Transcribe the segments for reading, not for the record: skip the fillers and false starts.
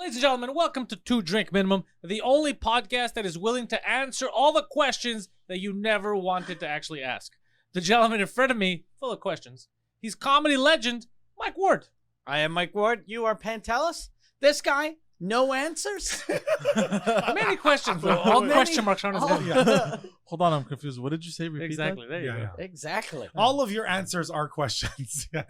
Ladies and gentlemen, welcome to Two Drink Minimum, the only podcast that is willing to answer all the questions that you never wanted to actually ask. The gentleman in front of me, full of questions. He's comedy legend, Mike Ward. I am Mike Ward. You are Pantelis. This guy, no answers. Many questions, though. All question marks on his head. Yeah. Hold on, I'm confused. What did you say? Repeat Exactly. There you go. Exactly. All of your answers are questions. Yeah.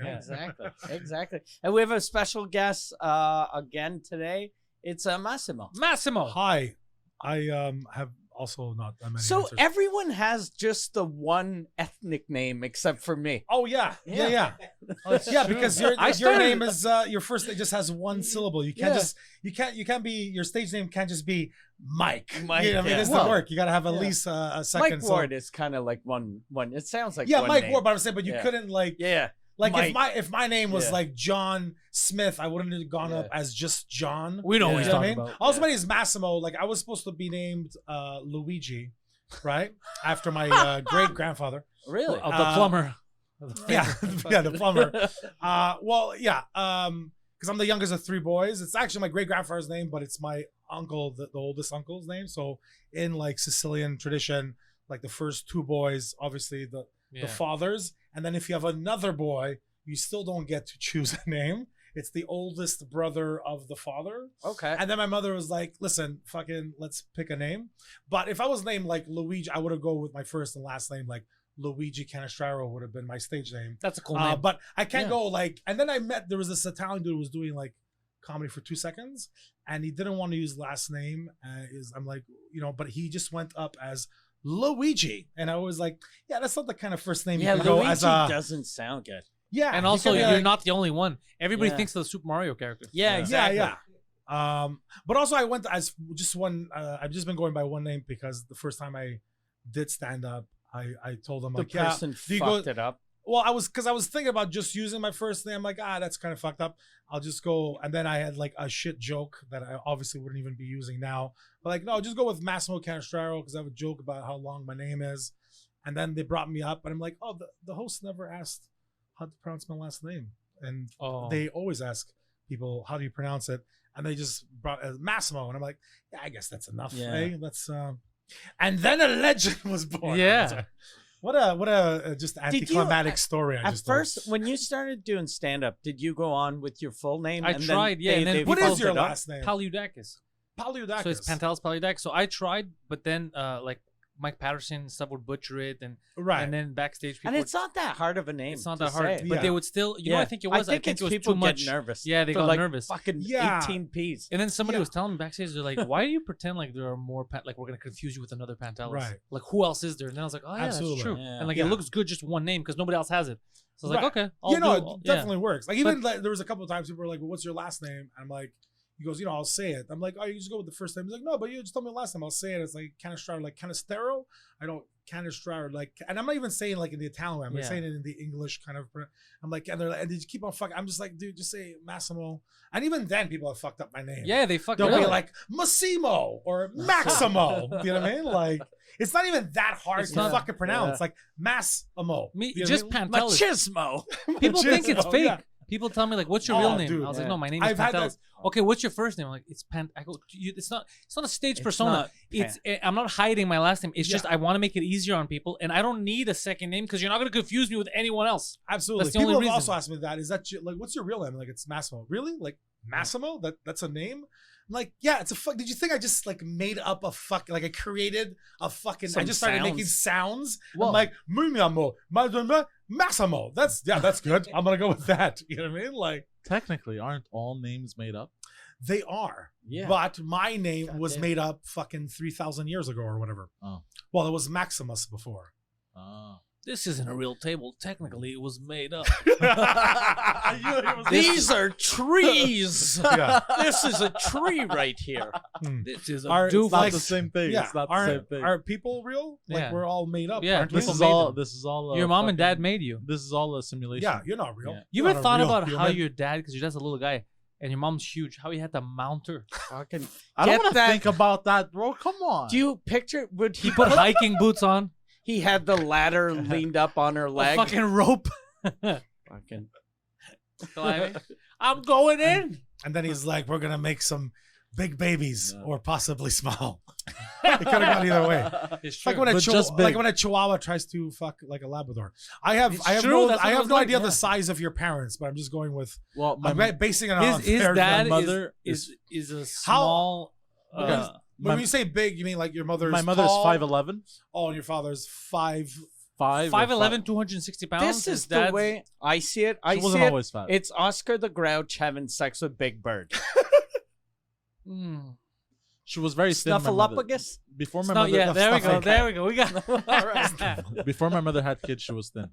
Exactly. And we have a special guest again today. It's Massimo. Massimo. Hi. I have also not that many So answers. everyone has just the one ethnic name except for me. Oh yeah. Yeah. Oh, it's Yeah, true. because your name is your first name just has one syllable. You can't you can't be your stage name can't just be Mike. Mike, You know what I mean, yeah. this Well, doesn't work. You gotta have at yeah. least a second. Mike Ward is kind of like one. It sounds like Yeah, one Mike name. Ward, but I'm saying, but you Yeah. couldn't like Like if my name was Yeah. like John Smith, I wouldn't have gone up Yeah. as just John. We know Yeah. what he's You know what I talking mean? about. Also, Yeah. my name is Massimo. Like I was supposed to be named Luigi, right? After my great grandfather. Really? Of the plumber. Yeah, yeah, the plumber. Well, yeah, because I'm the youngest of three boys. It's actually my great grandfather's name, but it's my uncle, the oldest uncle's name. So in like Sicilian tradition, like the first two boys, obviously the fathers, and then if you have another boy, you still don't get to choose a name. It's the oldest brother of the father. Okay. And then my mother was like, listen, fucking, let's pick a name. But if I was named like Luigi, I would have go with my first and last name, like Luigi Canestraro would have been my stage name. That's a cool name. But I can't Yeah. go like, and then there was this Italian dude who was doing like comedy for 2 seconds and he didn't want to use last name. I'm like, but he just went up as Luigi. And I was like, yeah, that's not the kind of first name Yeah, you can go Luigi as a, doesn't sound good. yeah. And you also, can be you're like- not the only one. Everybody Yeah. thinks of the Super Mario character. Yeah, exactly. Yeah. But also I went as just one. I've just been going by one name because the first time I did stand up, I told them The like, person do you go- fucked it up. well, I was thinking about just using my first name. I'm like, that's kind of fucked up. I'll just go. And then I had like a shit joke that I obviously wouldn't even be using now. But like, no, just go with Massimo Canestraro because I have a joke about how long my name is. And then they brought me up and I'm like, oh, the host never asked how to pronounce my last name. And they always ask people, how do you pronounce it? And they just brought Massimo. And I'm like, yeah, I guess that's enough. Yeah. Eh? That's, and then a legend was born. Yeah. What a just anticlimactic story. I At just first, when you started doing stand-up, did you go on with your full name? I and tried, then yeah, and then they What people is your followed it up? last name? Paliudakis. Paliudakis. So it's Pantelis Paliudakis. So I tried, but then like Mike Patterson and stuff would butcher it, and Right. and then backstage people. And it's not that hard of a name. it's not to that hard, say. but Yeah. they would still. You know, what I think it was. I think it it's was people too much. get nervous. Yeah, they for got like nervous. Fucking Yeah. 18 P's. And then somebody Yeah. was telling me backstage, they're like, "Why do you pretend like there are more like we're gonna confuse you with another Pantelis? Right. Like who else is there?" And then I was like, "Oh yeah, Absolutely. that's true." Yeah. And like Yeah. it looks good just one name because nobody else has it. So I was Right. like, "Okay, I'll it definitely works. Like even But- like, there was a couple of times people were like, well, "What's your last name?" I'm like, he goes, I'll say it. I'm like, "Oh, you just go with the first name." He's like, "No, but you just tell me the last name. I'll say it." It's like Canestraro, like Canestero. I don't Canestraro, like, and I'm not even saying like in the Italian way. I'm Yeah. saying it in the English kind of. I'm like, and they're like, and they just keep on fucking. I'm just like, dude, just say Massimo. And even then, people have fucked up my name. Yeah, they fucked They'll it be up. like Massimo or Maximo. You know what I mean? Like, it's not even that hard It's to not- fucking pronounce. yeah. Like Massimo. Me, You know just what I mean? Pantelis. Machismo. People think it's Machismo, fake. yeah. People tell me like, "What's your real Oh, name?" dude. I was like, Yeah. "No, my name is I've had Pantelis." Okay, what's your first name? I'm like, "It's Pant." I go, "It's not a stage It's persona. not It's I'm not hiding my last name. It's Yeah. just I want to make it easier on people, and I don't need a second name because you're not gonna confuse me with anyone else." Absolutely. That's the People only have reason. also asked me that. Is that like, what's your real name? Like, it's Massimo. Really? Like Massimo? That's a name? I'm like, yeah, it's a fuck. Did you think I just like made up a fucking, like I created a fucking, I Some just started making sounds. sounds. Well- I'm like, Massimo. That's good. I'm going to go with that. You know what I mean? Like, Technically, aren't all names made up? they are. Yeah. But my name was Goddamn. made up fucking 3,000 years ago or whatever. Oh. Well, it was Maximus before. Oh. This isn't a real table. Technically, it was made up. These are trees. Yeah. This is a tree right here. This is a Our- It's not like- the same thing. Yeah. It's not the same thing. Are people real? Like, Yeah. we're all made up. Yeah. aren't we? This People is made all. them. This is all. Your mom and dad fucking- made you. This is all a simulation. Yeah, you're not real. Yeah. You You're ever not a thought real about how human. your dad, because your dad's a little guy, and your mom's huge, how he had to mount her? Fucking I don't Get want to that- think about that, bro. Come on. Do you picture? Would He put hiking boots on, he had the ladder leaned up on her a leg? fucking rope. Fucking. Climbing. I'm going in. And then he's like, we're gonna make some big babies or possibly small. It could have gone either way. It's Like true. when a Chihuahua tries to fuck like a Labrador. I have true, no that's what I it have was no like, idea yeah. the size of your parents, but I'm just going with Well, I'm basing it on his unfair- dad my mother is a small. When you say big, you mean like your mother's my mother's tall? 5'11", Oh, and your father's 5. 5'11", 260 pounds. This His is the dad's- way I see it. I She see wasn't it. always fat. It's Oscar the Grouch having sex with Big Bird. She was very thin. my mother. Snuffleupagus? Before my No, mother, yeah, there we go. stuff like There we go. We got. All right. before my mother had kids, she was thin.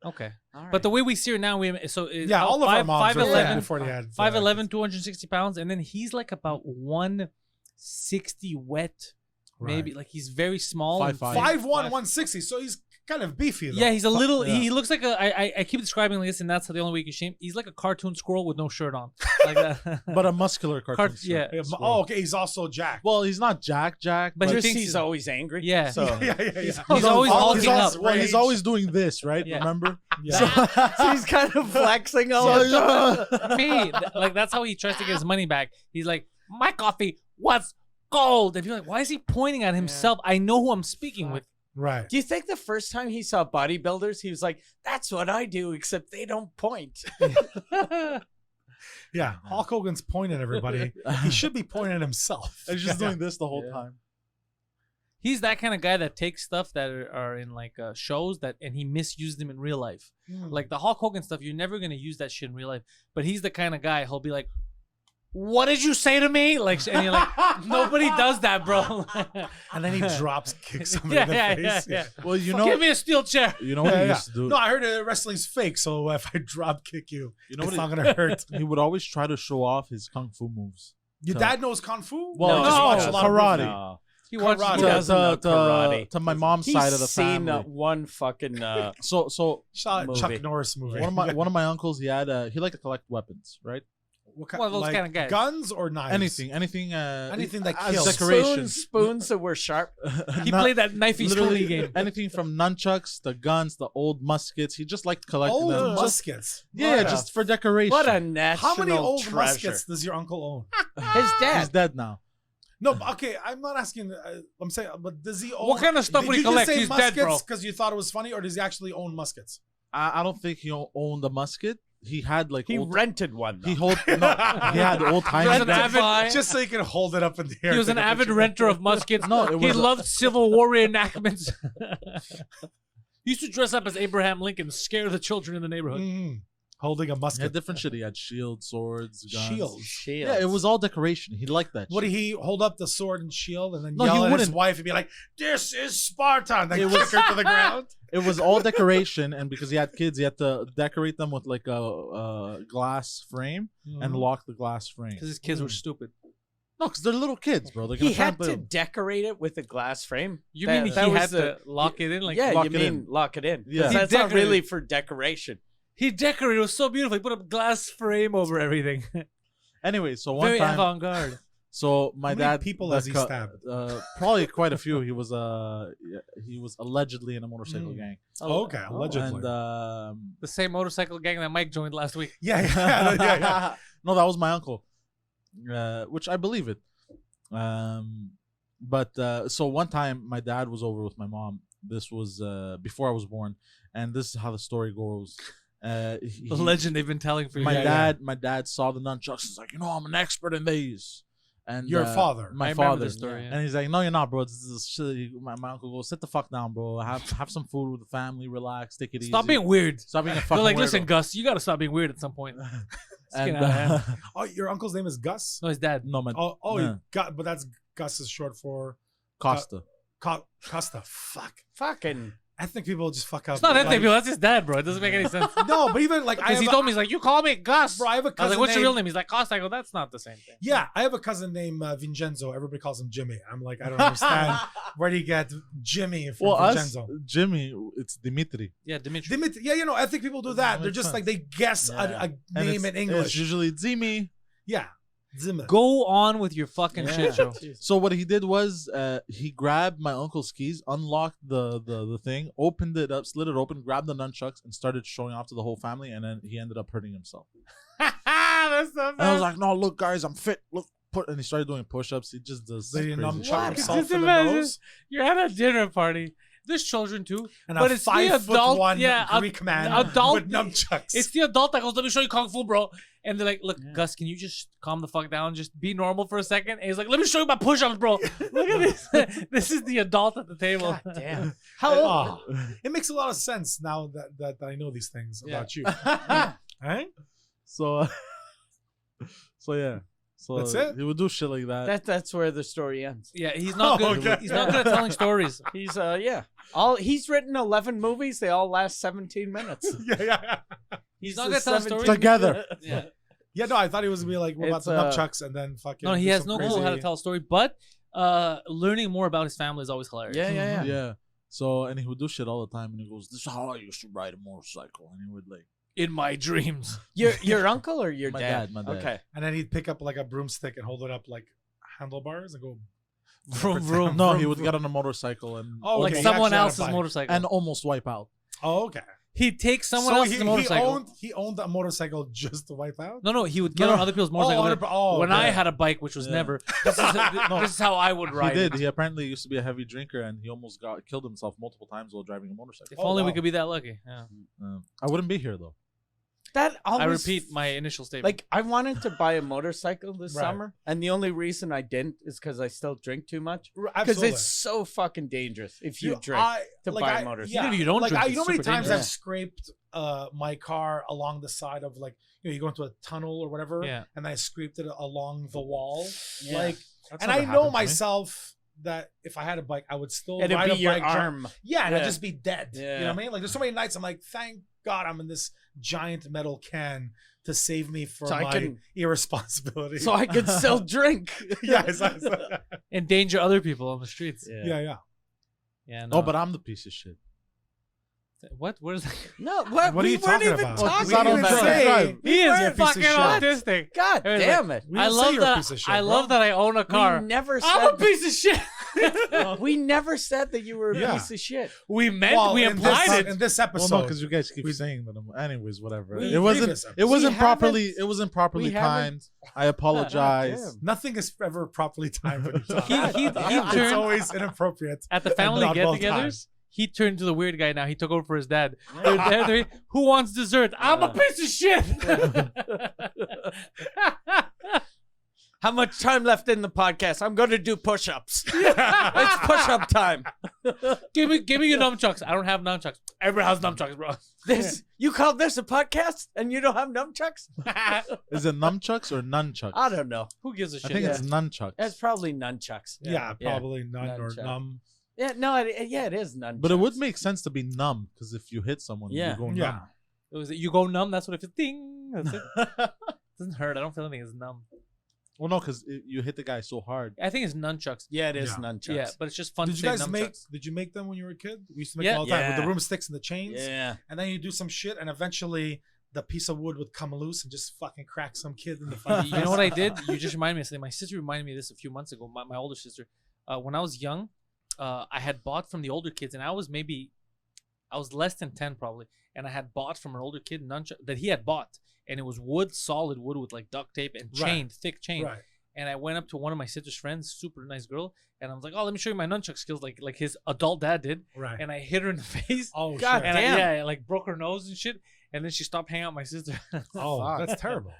Okay, All right. but the way we see her now, Yeah, all of our moms were fat 5'11", before they had 5'11", 260 pounds, and then he's like about 160 wet, maybe. Like he's very small. 5'5". and 5'1", 160. So he's kind of beefy. Though. Yeah, he's a little. Yeah. He looks like a. I keep describing this, and that's the only way you can shame. He's like a cartoon squirrel with no shirt on, like that. But a muscular cartoon. Yeah. Oh, okay. He's also Jack. Well, he's not Jack, But he Just thinks he's always angry. Yeah. So yeah. He's always hulking up. Well, he's always doing this, right? Yeah. Remember? Yeah. so he's kind of flexing all the time. Like that's how he tries to get his money back. He's like, my coffee was cold. And you're like, why is he pointing at himself? I know who I'm speaking with. Right. Do you think the first time he saw bodybuilders, he was like, that's what I do, except they don't point? Yeah. Hulk Hogan's pointing at everybody. He should be pointing at himself. And he's just doing this the whole time. He's that kind of guy that takes stuff that are in like shows and he misused them in real life. Like the Hulk Hogan stuff, you're never gonna use that shit in real life. But he's the kind of guy he'll be like, "What did you say to me?" Like, and you're like, nobody does that, bro. And then he drops kicks somebody in the face. yeah. Well, you Give me a steel chair. you know what he used to do? No, I heard wrestling's fake, so if I drop kick you, You know it's what not gonna hurt. He would always try to show off his kung fu moves. Your dad knows kung fu? Well, He just no, watched a lot of karate. movies. No. He watches Karate. He doesn't know karate. To my mom's He's side of the seen family. one fucking So Shot movie. Chuck Norris movie. one of my uncles, he liked to collect weapons, right? What kind, One of those like kind of guys. Guns or knives? Anything Anything that as kills. decoration. spoons that were sharp. He played that knifey Literally spoony game. anything from nunchucks, the guns, the old muskets. He just liked collecting them. Old muskets. Yeah, What just a- for decoration. What a national How many old treasure. muskets does your uncle own? His He's dad. dead now. No, but okay, I'm not asking. I'm saying, but does he own? What kind of stuff would he Did you collect? just say He's dead, bro. because you thought it was funny, or does he actually own muskets? I don't think he owned a musket. He had like He old. rented one. Though. He had old He timey. was an avid- Just so you can hold it up in the air. He was an Take a avid picture. renter of muskets. No, it he was- loved Civil War reenactments. He used to dress up as Abraham Lincoln, scare the children in the neighborhood. Holding a He musket. had different shit. He had shields, swords, guns. Shields. Yeah, it was all decoration. He liked that. What shit. did he hold up the sword and shield and then No, he yell at his wouldn't. wife and be like, "This is Sparta," and then It kick was- her to the ground? It was all decoration, and because he had kids, he had to decorate them with like a glass frame and lock the glass frame. Because his kids were stupid. No, because they're little kids, bro. They're gonna He try had and play to with decorate it with a glass frame. You That- mean that he was had the- to lock it in? Like, yeah, lock you it mean in. lock it in. Yeah. Yeah, He that's not decorated- really for decoration. he decorated. It was so beautiful. He put a glass frame over everything. Anyway, so one Very time, avant-garde. so my How many dad people the has he co- stabbed? Probably quite a few. He was allegedly in a motorcycle gang, Oh, okay, allegedly. and The same motorcycle gang that Mike joined last week. yeah. no, that was my uncle, which I believe it. But so one time my dad was over with my mom. This was before I was born, and this is how the story goes. The legend they've been telling for My years. my dad saw the nunchucks. He's like, I'm an expert in these. And Your father. my I remember father, this story, yeah. and he's like, no, you're not, bro. This is shit. My uncle goes, sit the fuck down, bro. Have some food with the family, relax, take it Stop easy. being weird. Stop being a They're fucking like, weirdo." listen, Gus, you got to stop being weird at some point. And, get out of hand. Oh, your uncle's name is Gus? No, his dad. no, man, Oh, but that's Gus is short for Costa. Costa. Fuck. Fucking. Ethnic people just fuck up. It's not Like- ethnic people. That's his dad, bro. It doesn't make any sense. No, but even like I Because have he a- told me, he's like, you call me Gus. Bro, I have a I was cousin like, what's your named- real name? He's like, Costa. I go, that's not the same thing. Yeah, I have a cousin named Vincenzo. Everybody calls him Jimmy. I'm like, I don't understand. Where do you get Jimmy from Well, us, Vincenzo? Jimmy, it's Dimitri. Yeah, Dimitri. Yeah, ethnic people do that. They're Makes just sense. like they guess Yeah. a And name in it's English. usually Zimi. Yeah, Zimmer. Go on with your fucking shit show. So what he did was he grabbed my uncle's keys, unlocked the thing, opened it up, slid it open, grabbed the nunchucks, and started showing off to the whole family. And then he ended up hurting himself. of stuff. And I was like, no, look, guys, I'm fit. Look, and he started doing push-ups. He just does They crazy nunchuck shit. himself Just in the imagine. nose. You're at a dinner party. There's children too, And but a it's the 5'1" adult, Greek man adult. with nunchucks. It's the adult that goes, "Let me show you kung fu, bro." And they're like, "Look, Gus, can you just calm the fuck down? Just be normal for a second." And he's like, "Let me show you my push-ups, bro. Look at this. This is the adult at the table." God damn. How old? It makes a lot of sense now that I know these things Yeah. about you. Right? So, so yeah. So That's it? He would do shit like that. That's where the story ends. Yeah, he's not Oh, good. okay. He's not good at telling stories. He's he's written 11 movies. They all last 17 minutes. Yeah. He's not good at telling stories. Together. Yeah. Yeah, no, I thought he was gonna be like, what about It's, the nunchucks and then fucking. No, he do has some no clue how to crazy- tell a story, but learning more about his family is always hilarious. Yeah. Yeah. So, and he would do shit all the time. And he goes, "This is how I used to ride a motorcycle." And he would like, In my dreams. Your uncle or your My dad? dad, my dad. Okay. And then he'd pick up like a broomstick and hold it up like handlebars and go. Vroom, vroom. no, he would get on a motorcycle and Oh, Like okay, he someone actually had a else's bike. motorcycle. and almost wipe out. Oh, okay. He'd take someone So else's motorcycle. He owned a motorcycle just to wipe out. No, he would get on other people's motorcycles. When I okay. had a bike, which was Yeah. never, this is how I would ride. He did. It. He apparently used to be a heavy drinker, and he almost killed himself multiple times while driving a motorcycle. If Oh, only we wow. could be that lucky. Yeah. I wouldn't be here though. That always, I repeat my initial statement. Like, I wanted to buy a motorcycle this Right. summer, and the only reason I didn't is because I still drink too much. Because Absolutely. it's so fucking dangerous if you drink to like, buy a motorcycle. Even if you don't like, drink, you it's know how many super times dangerous. I've scraped my car along the side of like you go into a tunnel or whatever, Yeah. and I scraped it along the wall, Yeah. like, That's and never I know happened to me. myself that if I had a bike, I would still It'd ride be a your bike. arm. Yeah, and I'd Yeah. just be dead. You know Yeah. what I mean? Like there's so many nights I'm like, thank God I'm in this giant metal can to save me from So I my can- irresponsibility. So I could still drink. yeah, exactly. endanger other people on the streets. yeah. Yeah. No. Oh, but I'm the piece of shit. What? What is that? No, what? What are we you weren't talking even about? talking We didn't about say- that. He You're is a piece of fucking shit. autistic. God It was damn it. We I didn't say love you're a that. piece of shit, I bro. love that I own a car. We never I'm a said piece of shit. we never said that you were a Yeah. piece of shit. we meant. Well, we in implied this, it. in this Well, episode. no, because you guys keep saying that. Anyways, whatever. We- It wasn't. previous It wasn't We properly. haven't- It wasn't properly we haven't- timed. I apologize. Damn. Nothing is ever properly timed when you talk. He It's turned always inappropriate. at the and family not well get-togethers. timed. He turned to the weird guy. Now he took over for his dad. Who wants dessert? I'm a piece of shit. How much time left in the podcast? I'm going to do push-ups. It's push-up time. give me your nunchucks. I don't have nunchucks. Everyone has nunchucks, bro. This you call this a podcast and you don't have nunchucks? Is it nunchucks or nunchucks? I don't know. Who gives a I shit? think it's nunchucks. It's probably nunchucks. Yeah, probably none or Nunchuck. numb. Yeah, no, it is nunchucks. But it would make sense to be numb because if you hit someone, Yeah. you go numb. Yeah. It was you go numb. That's what it feels. Ding. That's it. Doesn't hurt. I don't feel anything. It's numb. Well, no, because you hit the guy so hard. I think it's nunchucks. Yeah, it is Yeah. nunchucks. Yeah, but it's just fun Did to you say guys nunchucks. did you make them when you were a kid? We used to make Yeah. them all the time with the Yeah. broomsticks and the chains. Yeah. And then you do some shit, and eventually the piece of wood would come loose and just fucking crack some kid in the fucking You know what I did? You just reminded me of something. My sister reminded me of this a few months ago. My older sister. When I was young, I had bought from the older kids, and I was less than 10 probably, and I had bought from an older kid nunchuck that he had bought, and it was wood, solid wood with like duct tape and Right. chain, thick chain. Right. And I went up to one of my sister's friends, super nice girl, and I was like, "Oh, let me show you my nunchuck skills, like his adult dad did." Right. And I hit her in the face, Oh, God shit. and damn. I like broke her nose and shit. And then she stopped hanging out with my sister. Oh, Fuck. that's terrible.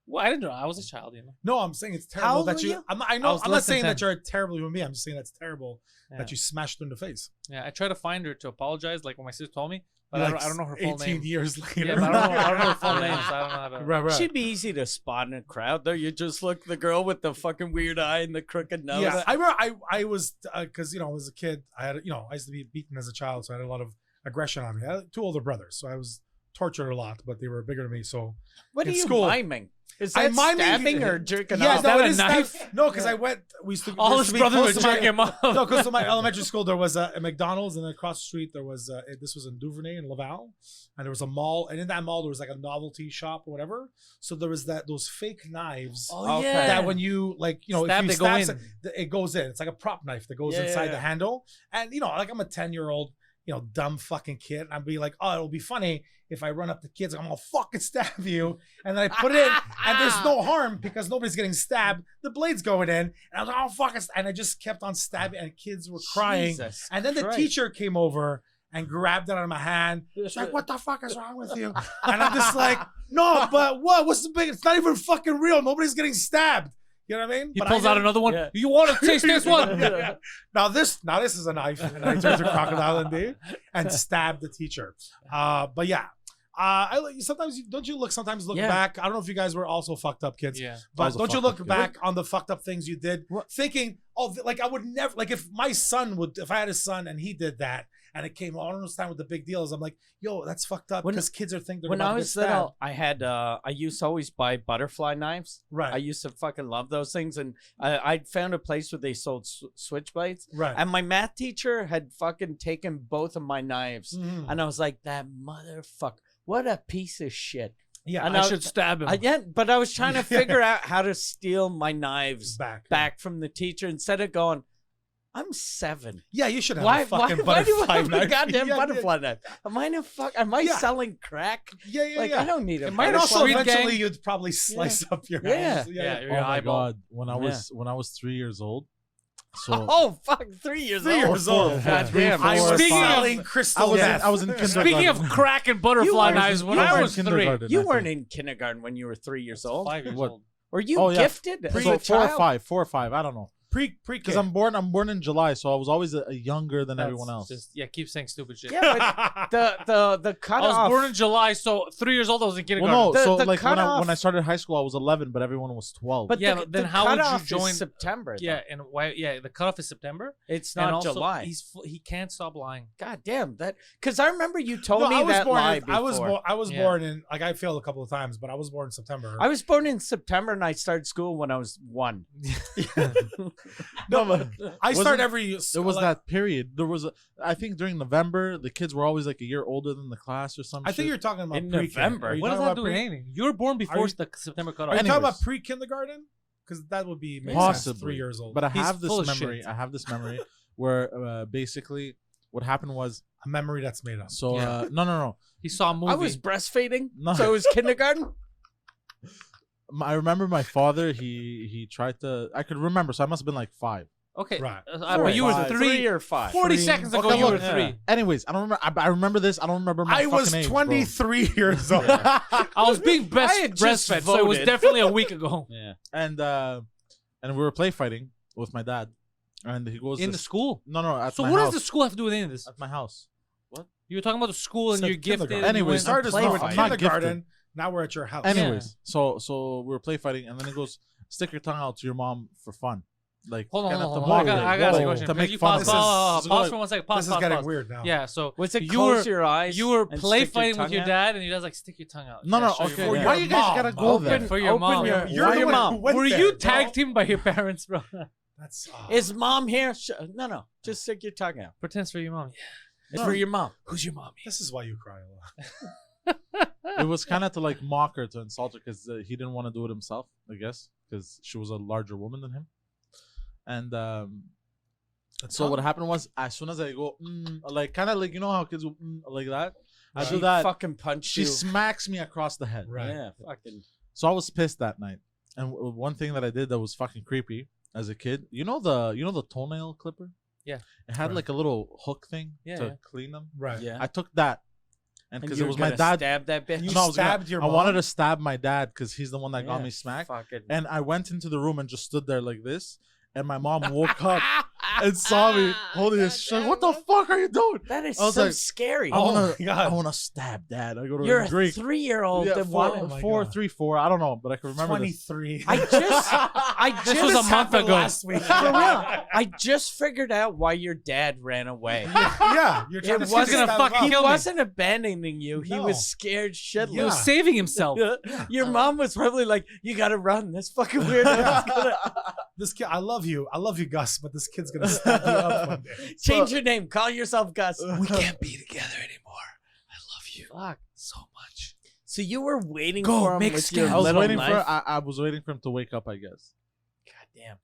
Well, I didn't know. I was a child, you know. No, I'm saying it's How terrible old that were you. you? I'm not, I was I'm not less than saying 10. that you're a terrible human being. I'm just saying that's terrible Yeah. that you smashed her in the face. Yeah, I tried to find her to apologize, like when my sister told me, but Like I don't know her full 18 name. years later. Yeah, but I don't know her full name, so I don't know how to. Right, right. She'd be easy to spot in a crowd, though. You just look the girl with the fucking weird eye and the crooked nose. Yeah, I remember I was because as a kid I had I used to be beaten as a child, so I had a lot of aggression on me. I had two older brothers, so I was tortured a lot, but they were bigger than me. So What are in you school- miming? Is I'm that miming- stabbing or jerking yeah, off? no, that it a is knife? No, because I went. We used to All used his to be brothers close were to my- jerking him off. No, because to my elementary school there was a McDonald's, and then across the street there was this was in Duvernay in Laval, and there was a mall, and in that mall there was like a novelty shop or whatever. So there was those fake knives. Oh, Okay. yeah. That when you Stab, if they you go stab in. some- it goes in. It's like a prop knife that goes Yeah, inside yeah. the handle. And like I'm a 10-year-old, dumb fucking kid. And I'd be like, oh, it'll be funny if I run up to kids. I'm gonna fucking stab you. And then I put it in, and there's no harm because nobody's getting stabbed. The blade's going in, and I was like, oh fucking, and I just kept on stabbing, and kids were crying. Jesus And then the Christ. teacher came over and grabbed it out of my hand. She's like, what the fuck is wrong with you? And I'm just like, no, but what? What's the big? It's not even fucking real. Nobody's getting stabbed. You know what I mean? He But pulls I out know- another one. Yeah. You want to taste this one? Yeah. Now this is a knife, and I turned to crocodile indeed and stabbed the teacher. But yeah, sometimes you look Yeah. back. I don't know if you guys were also fucked up kids, Yeah. I but was a don't you fucked look up kid. back on the fucked up things you did, What? thinking, oh, like I would never, like if my son would, if I had a son and he did that. And it came, I don't understand what the big deal is. I'm like, yo, that's fucked up When- because kids are thinking they're When about I to get was stabbed. little, I used to always buy butterfly knives. Right. I used to fucking love those things, and I found a place where they sold switchblades. Right. And my math teacher had fucking taken both of my knives, Mhm. and I was like, "That motherfucker! What a piece of shit!" Yeah. and I should stab him. But I was trying to figure out how to steal my knives back. from the teacher instead of going, "I'm 7. Yeah, you should have Why a fucking why do I butterfly have a knife. goddamn Yeah, butterfly knife? Am I Yeah. selling crack? Yeah, yeah, Like yeah. I don't need a It might And butterfly also, Street eventually, gang. you'd probably slice up your Yeah. hands. Yeah, your Oh my eyeball. god! When I was 3 years old, so Oh fuck! 3 years 3 old. years old. God damn. I was Speaking of- selling crystal meth. I was in kindergarten. Speaking of crack and butterfly knives, when I was 3, kindergarten, You I weren't think. in kindergarten when you were 3 years old. 5 years What? old. Were you Oh, yeah. gifted as So a child? 4 or 5. I don't know. pre Because I'm born in July, so I was always a younger than everyone That's else. Just, keep saying stupid shit. Yeah, but the I cutoff. was born in July, so 3 years old. I was in kindergarten. Well, no. The- So the like cutoff- when I started high school, I was 11, but everyone was 12. But Yeah, the, but then the how would you cutoff is join- September? though. Yeah, and why? Yeah, the cutoff is September. It's And not also, July. he can't stop lying. God damn that! Because I remember you told me I was that born. lie I was before. born. I was Yeah. born in like I failed a couple of times, but I was born in September. I was born in September and I started school when I was 1. no, but I Wasn't- start every. there was that period. There was, I think, during November, the kids were always like a year older than the class or something. I think you're talking about In pre-kin. November. Are you What does talking that about do with anything? You were born before you- the September Are cutoff. you talking Anyways. about pre-kindergarten? Because that would be makes Possibly. sense, 3 years old. But I He's have this full of memory. shit. I have this memory where basically what happened was a memory that's made up. so Yeah. no. He saw a movie. I was breastfeeding, No. so it was kindergarten. I remember my father. He tried to. I could remember, so I must have been like 5. okay, Right. but you were Five. 3 or 5. 40 Three. seconds ago. Okay, you were look, 3. Anyways, I don't remember. I remember this. I don't remember my I was fucking age, bro. 23 years old. I was being I had just breastfed, so it was voted. definitely a week ago. Yeah. And we were play fighting with my dad, and he goes In to the school. No, at So my what house. does the school have to do with any of this? At my house. You were talking about the school and Said you're gifted. kindergarten. and you Anyways, went- Started as play no fighting. I'm not kindergarten. Now we're at your house. Anyways, so we were play fighting, and then he goes, "Stick your tongue out to your mom for fun." Like, Hold on, kinda hold to on. I got motivate, a question. to make You fun pause, of it. pause, This pause is for 1 second. Pause, This is pause, getting pause. weird now. Yeah, so Was it you close were your eyes? you were and play stick your fighting with tongue your out? dad, and your dad's like, "Stick your tongue out." No, Yeah, no, show your okay. mom. your Why you guys mom. gotta go Open there? For your open mom. Your, You're for the your one who mom. went Were there, you bro. tag teamed by your parents, bro? That's Is mom here? No. Just stick your tongue out. Pretends for your mom. It's for your mom. Who's your mommy? This is why you cry a lot. It was kind of to like mock her, to insult her, because he didn't want to do it himself, I guess, because she was a larger woman than him. And so what happened was, as soon as I go, like kind of like, you know how kids go like that, I do She that. fucking punched She you. smacks me across the head. Right. Yeah, fucking. So I was pissed that night. And one thing that I did that was fucking creepy as a kid, you know the toenail clipper? Yeah. It had Right. like a little hook thing Yeah, to yeah. clean them. Right. Yeah. I took that, and And because you it were was my gonna dad. Stab that bitch. You No, I was stabbed your I mom? wanted to stab my dad because he's the one that got Yeah, me smacked. Fucking. And I went into the room and just stood there like this. And my mom woke up and saw me holding this. She's like, "What the fuck are you doing?" That is I was so like, scary. I wanna, my God. I wanna stab Dad. I go to You're a a drink. 3-year-old Yeah, that four, wanted. Oh my four, God. 3, 4. I don't know, but I can remember this. 23. I just This was a month happened ago. last week. For real, I just figured out why your dad ran away. Yeah, you're trying It to wasn't gonna fucking He kill me. wasn't abandoning you. He No. was scared shitless. He was saving himself. Your mom was probably like, "You gotta run. This fucking weirdo is gonna This kid, I love you, Gus, but this kid's gonna stab you up one day. change your name. Call yourself Gus." We can't be together anymore. I love you Fuck. so much. So you were waiting Go, for him make with your scams. I was little waiting knife. I was waiting for him to wake up, I guess. God damn.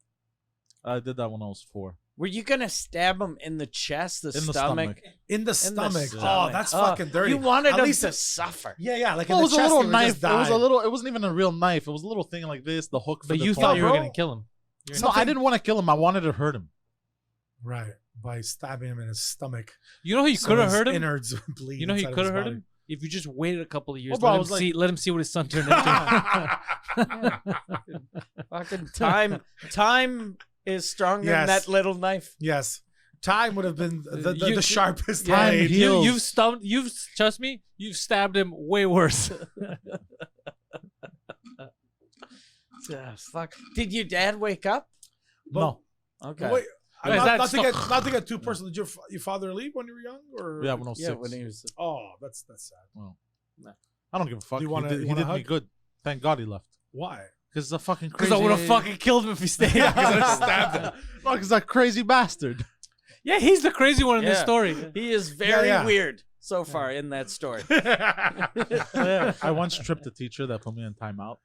I did that when I was 4. Were you gonna stab him in the chest, the In the stomach? In the stomach. Oh, stomach. that's Oh, fucking dirty. You wanted At him least to suffer. Yeah, like Well, in it the was a chest, little he would knife. just die. It wasn't even a real knife. It was a little thing like this, the hook for But the you tongue. thought you were bro. gonna kill him. No, I didn't want to kill him. I wanted to hurt him. Right, by stabbing him in his stomach. You know how you So could have his hurt him. Innards would bleed. You know how you inside of could his have hurt body. him if you just waited a couple of years. Oh, bro, I let was like- let him see what his son turned into. Fucking time is stronger than Yes. that little knife. Yes, time would have been the You- sharpest Time blade. heals. You've trust me. You've stabbed him way worse. Fuck. Did your dad wake up? No. Okay. Wait, Guys, that's not to get too personal. Did your father leave when you were young, or Yeah, when I was Yeah, 6. when he was. Oh, that's sad. I don't give a fuck. Do you wanna- he you did, wanna he did me hug? good. Thank God he left. Why? Because he's a fucking Because crazy. I would have fucking killed him if he stayed. Stabbed him. No, because that crazy bastard. Yeah, he's the crazy one in this Yeah. story. He is very Yeah. weird so far in that story. I once tripped a teacher that put me in timeout.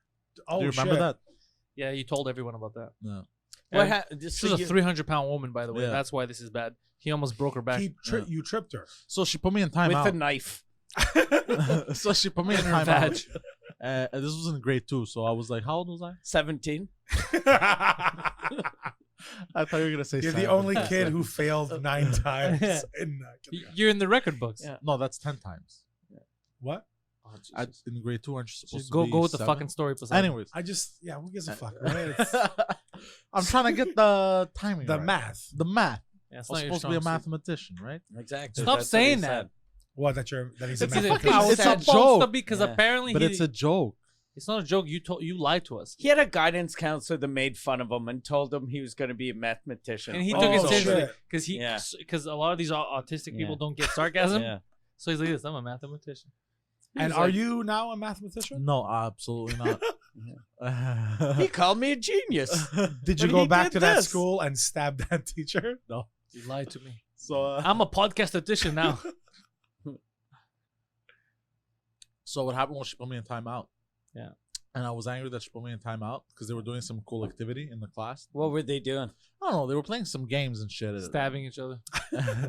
Oh, Do you remember shit. that? Yeah, you told everyone about that. No. What And happened? This is a 300-pound woman, by the way. Yeah. That's why this is bad. He almost broke her back. You tripped her. So she put me in with a timeout. knife. So she put me in In her vag. timeout. This was in grade 2, so I was like, how old was I? 17. I thought you were gonna say. You're the 7. only kid who failed 9 times. In You're in the record books. Yeah. No, that's 10 times. what? In grade 2, aren't you supposed Just to go with the 7? fucking story. Poseidon. Anyways, Who gives a fuck, right? It's I'm trying to get the timing. the right. math. The math. Yeah, it's I not was your supposed to be a strong suit. mathematician, right? Exactly. Stop That's saying what he that. said. What? That he's a It's, mathematician. It's a supposed joke. to be because Yeah. apparently But he, it's a joke. it's not a joke. You lied to us, He had a guidance counselor that made fun of him and told him he was going to be a mathematician. and he Oh, took it shit. seriously because Yeah. a lot of these autistic people Yeah. don't get sarcasm. Yeah. So he's like this. I'm a mathematician. And are you now a mathematician? No, absolutely not. He called me a genius. Did you But go he back did to that this. school and stab that teacher? No. You lied to me. So, I'm a podcastatician now. so what happened was she put me in timeout. Yeah. And I was angry that she put me in timeout because they were doing some cool activity in the class. What were they doing? I don't know. They were playing some games and shit. Stabbing each other,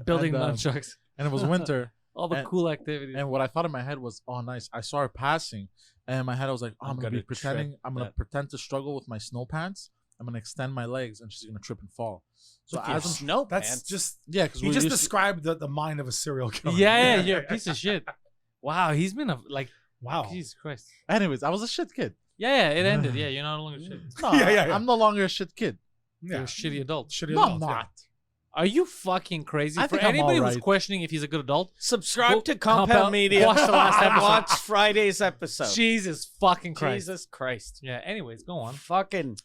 building and, nunchucks, and it was winter. all the and- cool activities. And what I thought in my head was, oh, nice. I saw her passing, and in my head I was like, oh, I'm gonna be gonna pretending. trip. I'm gonna Yeah. pretend to struggle with my snow pants. I'm gonna extend my legs, and she's gonna trip and fall. So With your as I'm, snow That's pants. just. yeah, because He just described the mind of a serial killer. yeah, you're a piece of shit. Wow, he's been Wow. Jesus Christ. Anyways, I was a shit kid. Yeah, it ended. Yeah, you're no longer shit. No, Yeah. I'm no longer a shit kid. You're a Yeah. shitty adult. Shitty No, I'm adult, yeah. not. Are you fucking crazy? I For think I'm anybody who's alright. questioning if he's a good adult, Subscribe Go- to Compound Compound- Media. watch the last and episode. watch Friday's episode. Jesus fucking Christ. Jesus Christ. Yeah. Anyways, go on. Fucking.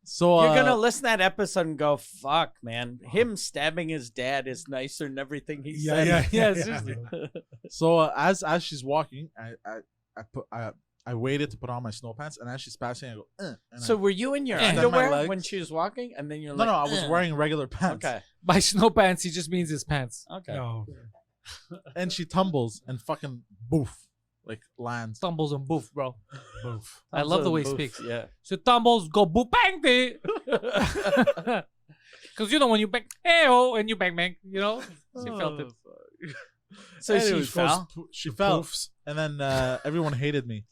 So You're going to listen to that episode and go, fuck, man. Him stabbing his dad is nicer than everything he Yeah, said. yeah, Yeah, yeah. seriously. So as she's walking, I waited to put on my snow pants, and as she's passing, I go. And So were you in your Yeah. Extend my underwear legs. when she was walking? And then you're no, like, no, I was "Ugh." wearing regular pants. Okay. By snow pants, he just means his pants. Okay. No. And she tumbles and fucking boof, like lands. Stumbles and boof, bro. Boof. I love the way he Boof, speaks. Yeah. So tumbles go boo bang day. Because you know when you bang, hey oh, and you bang bang, you know. She felt it. So Anyways, she fell. She fell, Poofs. and then everyone hated me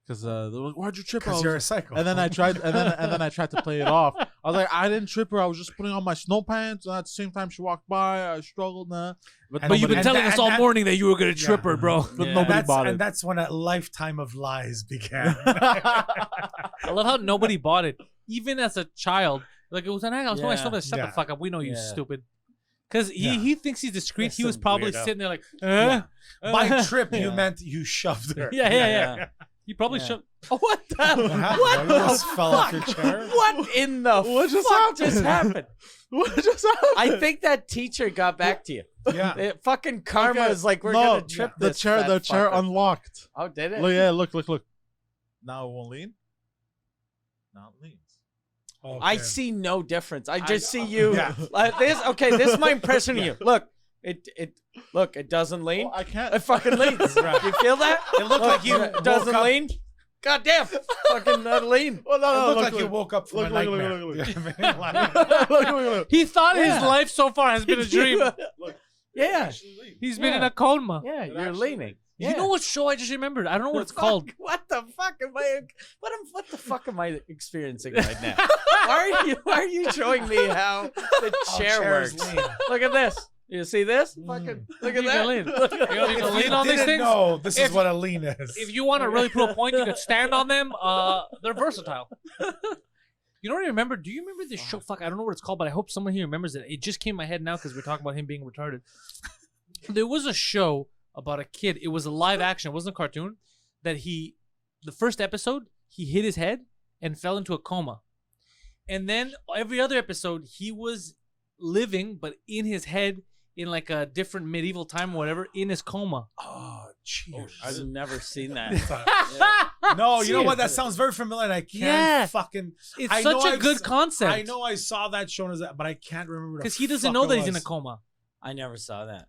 because they were like, "Why'd you trip her?" I Because was you're a like- psycho. And then I tried, and then I tried to play it off. I was like, "I didn't trip her. I was just putting on my snow pants." And at the same time, she walked by. I struggled. Nah. And- But you've been And telling that- us all and that- morning that you were gonna trip her, bro. But Yeah. nobody that's, bought and it. that's when a lifetime of lies began. I love how nobody bought it, even as a child. Like it was an act. I was Yeah. shut Yeah. the fuck up. We know you Yeah. stupid. Because Yeah. he thinks he's discreet. That's He was some probably weirdo. sitting there like, By trip, you Yeah. meant you shoved her. yeah. He probably Yeah. should. What the? What happened? What You the just fell off your fuck? chair? What in the What just fuck just happened? happened? What just happened? I think that teacher got back to you. Yeah. Fucking karma Okay. is like, we're No, going to trip the this chair. fat The chair fucker. unlocked. Oh, did it? Look, yeah, look. Now it won't lean. Now it leans. Okay. I see no difference. I just see you. Yeah. This is my impression of you. Look, it doesn't lean. Oh, I can't. It fucking leans. Right. You feel that? It looked like you It doesn't woke up- lean. Goddamn. Fucking lean. Well, It looked like you woke up from a nightmare. He thought his life so far has been a dream. Yeah. He's been in a coma. Yeah, you're leaning. You Yeah. know what show I just remembered? I don't know what it's called. What the fuck am I? What the fuck am I experiencing right now? Why are you showing me how the chair chairs works? lean. Look at this. You see this? Fucking look at You that. can lean. Look at You don't need to lean on these Didn't things. know this is If- what a lean is. If you want to really prove a point, you could stand on them. They're versatile. You don't even remember? Do you remember this show? Fuck, I don't know what it's called, but I hope someone here remembers it. It just came in my head now because we're talking about him being retarded. There was a show about a kid. It was a live action. It wasn't a cartoon. That the first episode, he hit his head and fell into a coma. And then every other episode, he was living, but in his head, in like a different medieval time or whatever, in his coma. Oh, cheers. I've never seen that. No, you know what? That sounds very familiar. And I can't Yeah. fucking. It's I such know a I've good s- concept. I know I saw that shown as that, but I can't remember. Because he doesn't know that he's in a coma. I never saw that.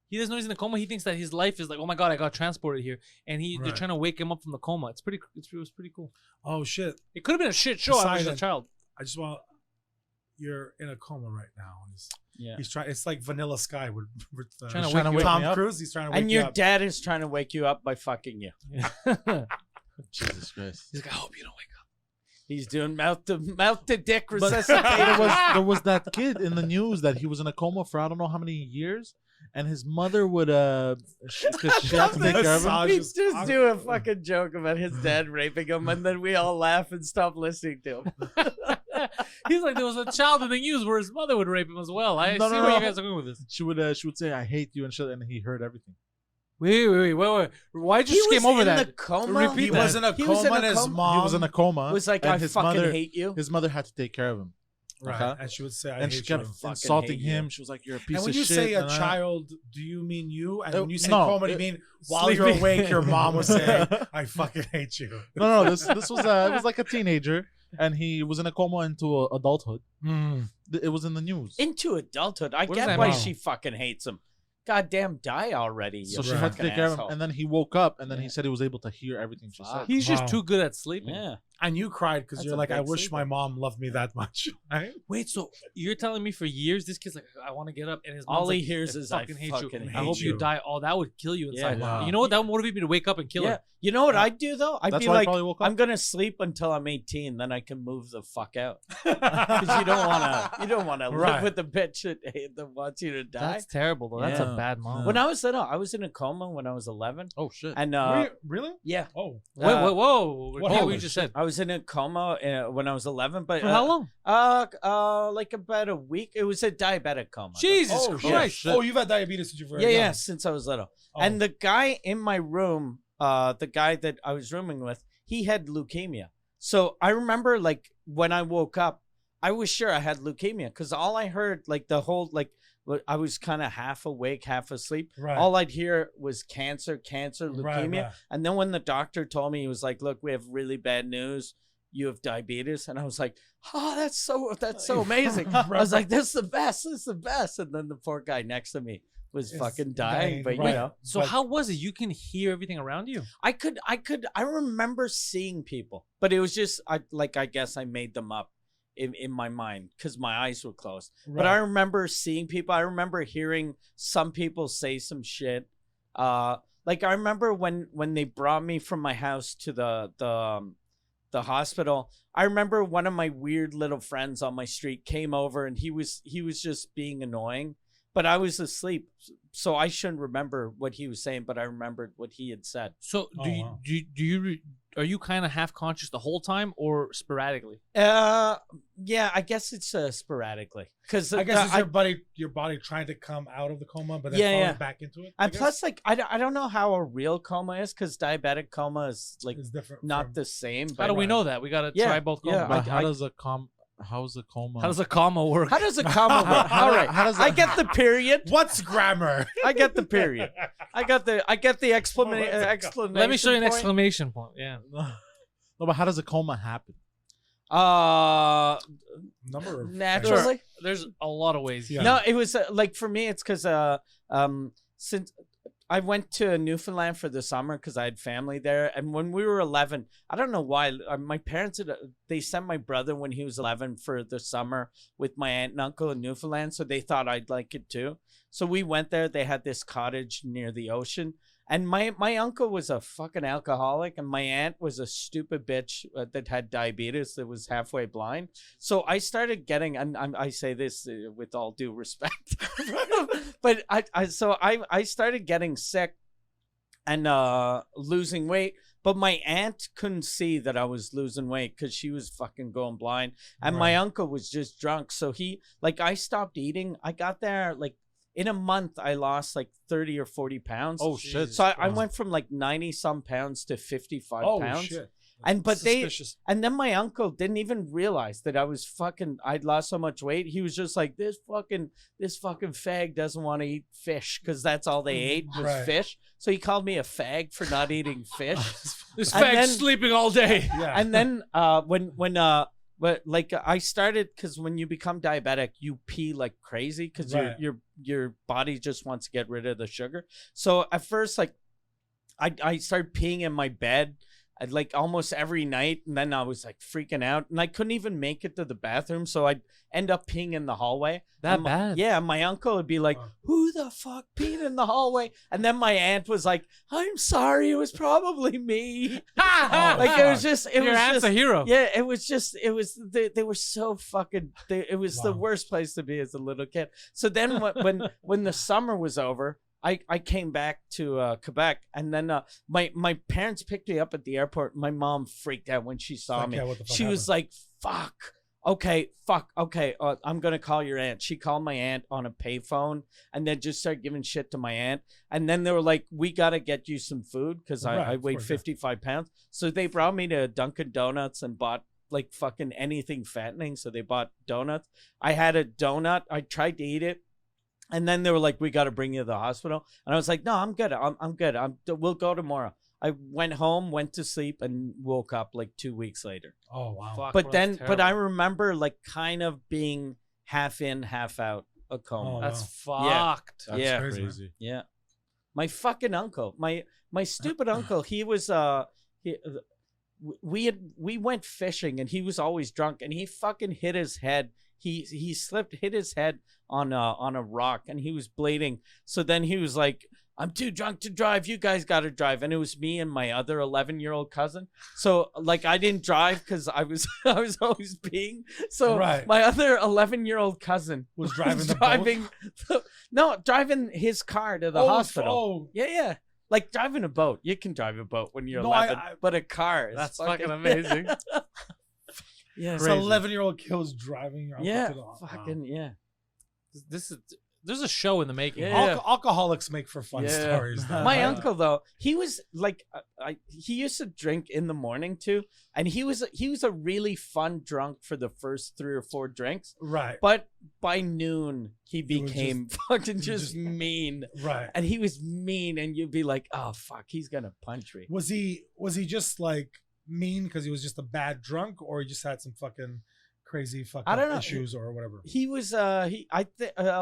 He doesn't know he's in a coma. He thinks that his life is like, oh my god, I got transported here, and they're Right. trying to wake him up from the coma. It was pretty cool. Oh shit! It could have been a shit show. I was just a Poseidon. child. I just want. You're in a coma right now. Yeah. He's trying. It's like Vanilla Sky with Trying to Trying to wake wake Tom me up. Cruise. He's trying to wake And you your up. dad is trying to wake you up by fucking you. Jesus Christ. He's like, I hope you don't wake up. He's doing mouth to dick But resuscitation. there was that kid in the news that he was in a coma for I don't know how many years, and his mother would because she had to take care of him. Massage. He's just doing a fucking joke about his dad raping him, and then we all laugh and stop listening to him. He's like, there was a child in the news where his mother would rape him as well. I No, see no, where no. you guys are going with this. She would say I hate you and shit, and he heard everything. Wait. Why just He skim was over in that? the coma. Repeat He that. was in a He was in coma, a and his coma? mom He was in a coma. Was like, and I his fucking mother, hate you. His mother had to take care of him, right, Okay. and she would say, "I and hate she kept you." fucking insulting hate you. him. She was like, "You're a piece And when of you shit." say a and, child, do you mean you? And when you say no, coma, do you mean while you're sleeping. awake, your mom was saying, "I fucking hate you." No, this was it was like a teenager, and he was in a coma into adulthood. It was in the news. Into adulthood. I What does get that why mean? she fucking hates him. Goddamn, die already. So you she had to fucking take care of him, asshole. and then he woke up, and then Yeah. he said he was able to hear everything she said. He's just Wow. too good at sleeping. Yeah. And you cried because That's you're a like, "I big wish sleeper. my mom loved me that much." Right? Wait, so you're telling me for years this kid's like, I want to get up, and his All mom's he like, hears is, I fucking hate fucking you. hate I hope you you." die. Oh, that would kill you inside. Yeah. Wow. You know what? That would motivate me to wake up and kill Yeah. her. You know what I'd do though? I'd That's be why he like, probably woke up. I'm gonna sleep until I'm 18, then I can move the fuck out. Because you don't wanna live Right. with the bitch that wants you to die. That's terrible, though. That's a Yeah. bad mom. When I was little, I was in a coma when I was 11, Oh shit! and Really? yeah, Oh, Whoa. What Repeat what you happened? just said. I was in a coma when I was 11. But For how long? like about a week. It was a diabetic coma. Jesus oh, Christ. shit. Oh, you've had diabetes since you were Yeah, young. yeah, since I was little. Oh. And the guy in my room, the guy that I was rooming with, he had leukemia. So I remember, like, when I woke up, I was sure I had leukemia because all I heard, like, the whole, like, I was kind of half awake, half asleep. Right. All I'd hear was cancer, leukemia. Right. And then when the doctor told me, he was like, "Look, we have really bad news. You have diabetes." And I was like, "Oh, that's so amazing." I was like, "This is the best. This is the best." And then the poor guy next to me was It's fucking dying. But right. you know, So But- how was it? You can hear everything around you. I remember seeing people, but it was just, I guess I made them up in my mind because my eyes were closed. But I remember seeing people. I remember hearing some people say some shit. Like I remember when they brought me from my house to the hospital. I remember one of my weird little friends on my street came over and he was just being annoying. But I was asleep, so I shouldn't remember what he was saying. But I remembered what he had said. So Oh, do you wow. do you are you kind of half conscious the whole time or sporadically? Yeah, I guess it's sporadically because I guess it's your body trying to come out of the coma, but then Yeah, falling yeah. back into it. I and guess, plus, like, I don't know how a real coma is because diabetic coma is like it's different. not from- the same. How But do we know that? We gotta Yeah, try both. yeah. Comas. But how I- does a coma? How does a comma work? how does a coma work? All right, how does I it- get the period. What's grammar? I get the period. I get the explanation. Explanation. Let me show you an point. exclamation point. Yeah. No, but how does a coma happen? Number of Naturally. There's a lot of ways. Yeah. No, it was like for me, it's because since I went to Newfoundland for the summer because I had family there. And when we were 11, I don't know why, my parents they sent my brother when he was 11 for the summer with my aunt and uncle in Newfoundland. So they thought I'd like it too. So we went there. They had this cottage near the ocean. And my uncle was a fucking alcoholic, and my aunt was a stupid bitch that had diabetes that was halfway blind. So I started getting, and I say this with all due respect, but I started getting sick and losing weight. But my aunt couldn't see that I was losing weight because she was fucking going blind, and my uncle was just drunk. So I stopped eating. I got there in a month, I lost 30 or 40 pounds. Oh shit! So I went from 90 some pounds to 55 pounds. Shit. And Suspicious. and then my uncle didn't even realize that I'd lost so much weight. He was just like, this fucking fag doesn't want to eat fish because that's all they ate was fish. So he called me a fag for not eating fish. This fag's sleeping all day. Yeah. And then but I started, because when you become diabetic, you pee like crazy because your body just wants to get rid of the sugar. So at first, I started peeing in my bed almost every night, and then I was freaking out, and I couldn't even make it to the bathroom, so I'd end up peeing in the hallway. That bad? Yeah, my uncle would be like, "Who the fuck peed in the hallway?" And then my aunt was like, "I'm sorry, it was probably me." It was just, Your aunt's a hero. Yeah, it was they were so fucking. It was the worst place to be as a little kid. So then when the summer was over, I came back to Quebec, and then my parents picked me up at the airport. My mom freaked out when she saw me. Yeah, what the fuck She was like, fuck. Okay, I'm going to call your aunt. She called my aunt on a payphone and then just started giving shit to my aunt. And then they were like, we got to get you some food because I weighed 55 pounds. So they brought me to Dunkin' Donuts and bought fucking anything fattening. So they bought donuts. I had a donut. I tried to eat it. And then they were like, we got to bring you to the hospital. And I was like, no, I'm good. I'm good. We'll go tomorrow. I went home, went to sleep, and woke up 2 weeks later. Oh, wow. Fuck, But I remember kind of being half in, half out a coma. Oh, that's wow. fucked. Yeah. Crazy. Yeah. My fucking uncle, my stupid uncle, he was, we went fishing, and he was always drunk, and he fucking hit his head. He hit his head on a rock, and he was bleeding. So then he was like, I'm too drunk to drive. You guys got to drive. And it was me and my other 11-year-old cousin. So I didn't drive because I was always peeing. So my other 11-year-old cousin was driving driving his car to the hospital. Yeah. Driving a boat. You can drive a boat when you're 11, but a car. That's fucking amazing. Yeah, so 11-year-old kid was driving. Yeah, fucking yeah. There's a show in the making. Yeah. Alcoholics make for fun stories. My uncle though, he was he used to drink in the morning too, and he was a really fun drunk for the first 3 or 4 drinks. Right. But by noon he became fucking just mean. Right. And he was mean, and you'd be like, oh fuck, he's gonna punch me. Was he just mean because he was just a bad drunk, or he just had some fucking crazy fucking issues or whatever? He was a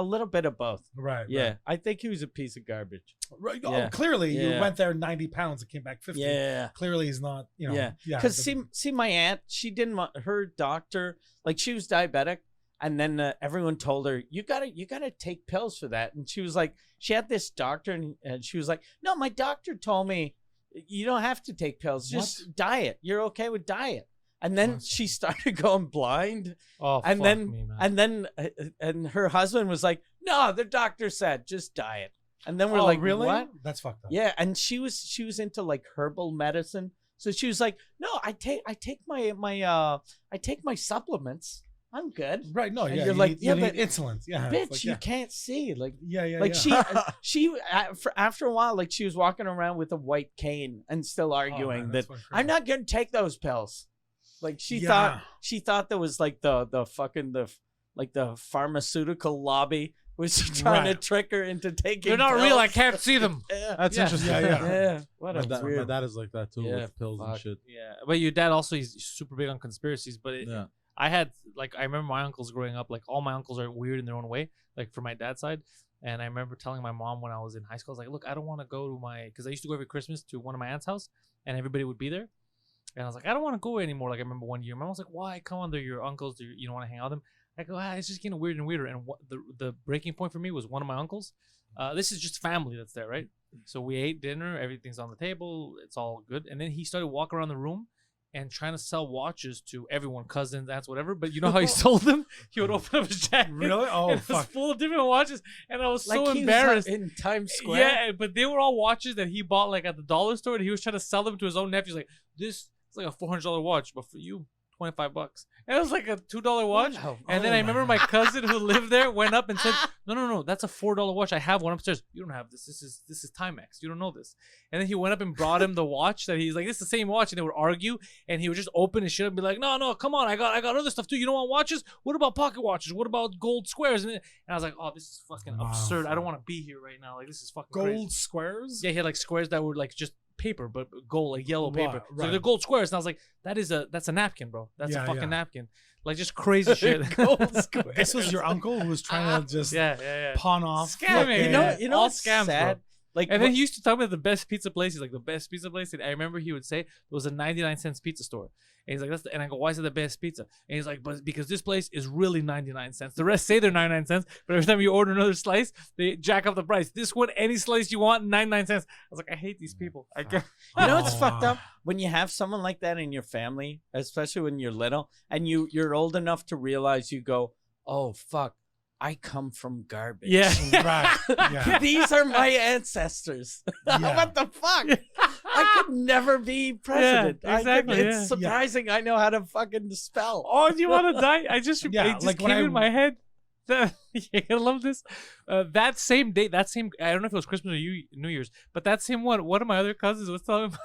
little bit of both. Right. Yeah. Right. I think he was a piece of garbage. Right. Yeah. Oh, clearly you Yeah. went there 90 pounds and came back 50. Yeah. Clearly he's not, Yeah. Because see, my aunt, she didn't want her doctor, she was diabetic, and then everyone told her, you gotta take pills for that. And she was like, she had this doctor, and she was like, no, my doctor told me you don't have to take pills, just diet. You're okay with diet. And then she started going blind. Oh, and fuck then me, man. and her husband was like, no, the doctor said just diet. And then we're like, really? What? That's fucked up. Yeah, and she was into herbal medicine. So she was like, no, I take my supplements. I'm good. Right. No. And Yeah. you're you but need insulin. Yeah. bitch, you can't see. Yeah. She after a while, she was walking around with a white cane and still arguing that I'm not gonna take those pills. She thought there was the pharmaceutical lobby was trying to trick her into taking. They're not pills. real. I can't see them. That's interesting. Yeah. What My weird. dad is like that too, Yeah, with pills and shit. Yeah, but your dad also, he's super big on conspiracies. But I had I remember my uncles growing up. All my uncles are weird in their own way. For my dad's side, And I remember telling my mom when I was in high school, I was like, look, I don't want to go to because I used to go every Christmas to one of my aunt's house, and everybody would be there. And I was like, I don't want to go anymore. Like, I remember one year, my mom was like, why? Come on, they're your uncles. You don't want to hang out with them? I go, it's just getting weirder and weirder. And the breaking point for me was one of my uncles. This is just family that's there, right? So we ate dinner. Everything's on the table. It's all good. And then he started walking around the room and trying to sell watches to everyone, cousins, aunts, whatever. But you know how he sold them? He would open up his jacket. Really? Oh, and it was fuck. full of different watches. And I was Like so he was embarrassed. in Times Square. Yeah, but they were all watches that he bought like at the dollar store, and he was trying to sell them to his own nephews. Like, this is like a $400 watch, but for you, $25. And it was like a $2 watch. Wow. And then I remember my cousin who lived there went up and said, no, that's a $4 watch. I have one upstairs. You don't have this. This is Timex. You don't know this. And then he went up and brought him the watch that he's like, this is the same watch. And they would argue, and he would just open his shit and be like, no, come on. I got other stuff too. You don't want watches? What about pocket watches? What about gold squares? And I was like, oh, this is fucking absurd. I don't want to be here right now. Like, this is fucking Gold crazy. squares? Yeah, he had like squares that were like just paper, but gold, like yellow paper. So right. they're gold squares. And I was like, that's a napkin, bro. That's Yeah, a fucking yeah. napkin. Like, just crazy shit. Gold square. This was your uncle who was trying to just yeah. pawn off. Scamming. fucking- You know All what's scams, sad? bro. Like, And then he used to tell me the best pizza place. He's like, the best pizza place. And I remember he would say it was a 99-cent pizza store. And he's like, and I go, why is it the best pizza? And he's like, but because this place is really 99 cents. The rest say they're 99 cents, but every time you order another slice, they jack up the price. This one, any slice you want, 99 cents. I was like, I hate these people. I can't. You know what's Oh. fucked up? When you have someone like that in your family, especially when you're little, and you're old enough to realize, you go, oh, fuck, I come from garbage. Yeah. Right. Yeah. These are my ancestors. Yeah. What the fuck? I could never be president. exactly, It's yeah. surprising I know how to fucking spell. Oh, do you want to die? I just, Yeah, it just like when came I- in my head. You're gonna love this. That same day, I don't know if it was Christmas or New Year's, but that same one of my other cousins was telling him,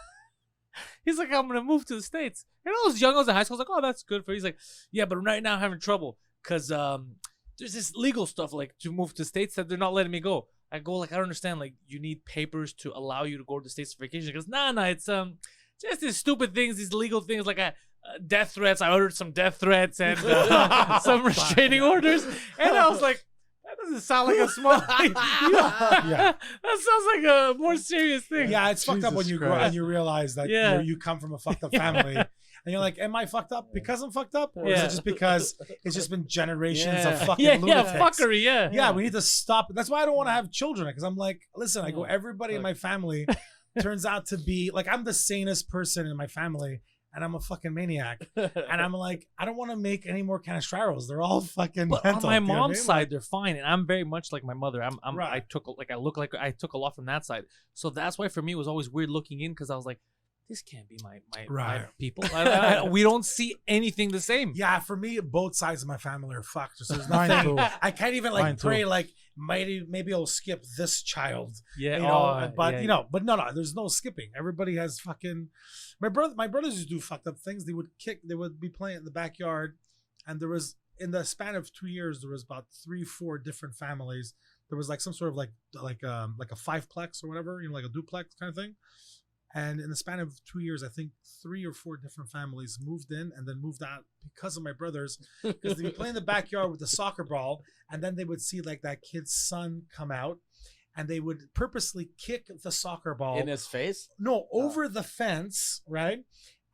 he's like, I'm gonna move to the States. And I was young, I was in high school. I was like, oh, that's good for you. He's like, yeah, but right now I'm having trouble because there's this legal stuff like to move to States that they're not letting me go. I go like, I don't understand. Like, you need papers to allow you to go to the States for vacation. He goes, nah, it's just these stupid things, these legal things like death threats. I ordered some death threats and some restraining orders. And I was like, that doesn't sound like a small thing. Yeah. That sounds like a more serious thing. Yeah, it's fucked up when Jesus you grow Christ. and you realize that Yeah. you come from a fucked up family. And you're like, am I fucked up because I'm fucked up? Or is Yeah. it just because it's just been generations Yeah. of fucking Yeah, lunatics? fuckery, yeah. Yeah, we need to stop. That's why I don't want to have children. Because I'm like, listen, I go, No. everybody in my family turns out to be, like, I'm the sanest person in my family. And I'm a fucking maniac. And I'm like, I don't want to make any more Canastraros. They're all fucking But mental. on my you know what I mom's mean? side, they're fine, and I'm very much like my mother. Right. I took a lot from that side, so that's why for me it was always weird looking in because I was like, this can't be my Right. people. We don't see anything the same. Yeah, for me, both sides of my family are fucked. So there's Mine nothing. too. I can't even Mine like too. pray like maybe I'll skip this child. Yeah, You know, oh, but yeah. you know, but no, there's no skipping. Everybody has fucking. My brothers used to do fucked up things. They would be playing in the backyard, and there was in the span of 2 years there was about 3-4 different families. There was like some sort of like a fiveplex or whatever, you know, like a duplex kind of thing. And in the span of 2 years, I think 3 or 4 different families moved in and then moved out because of my brothers. Because they'd be playing in the backyard with the soccer ball, and then they would see like that kid's son come out, and they would purposely kick the soccer ball In his face? no over the fence, right?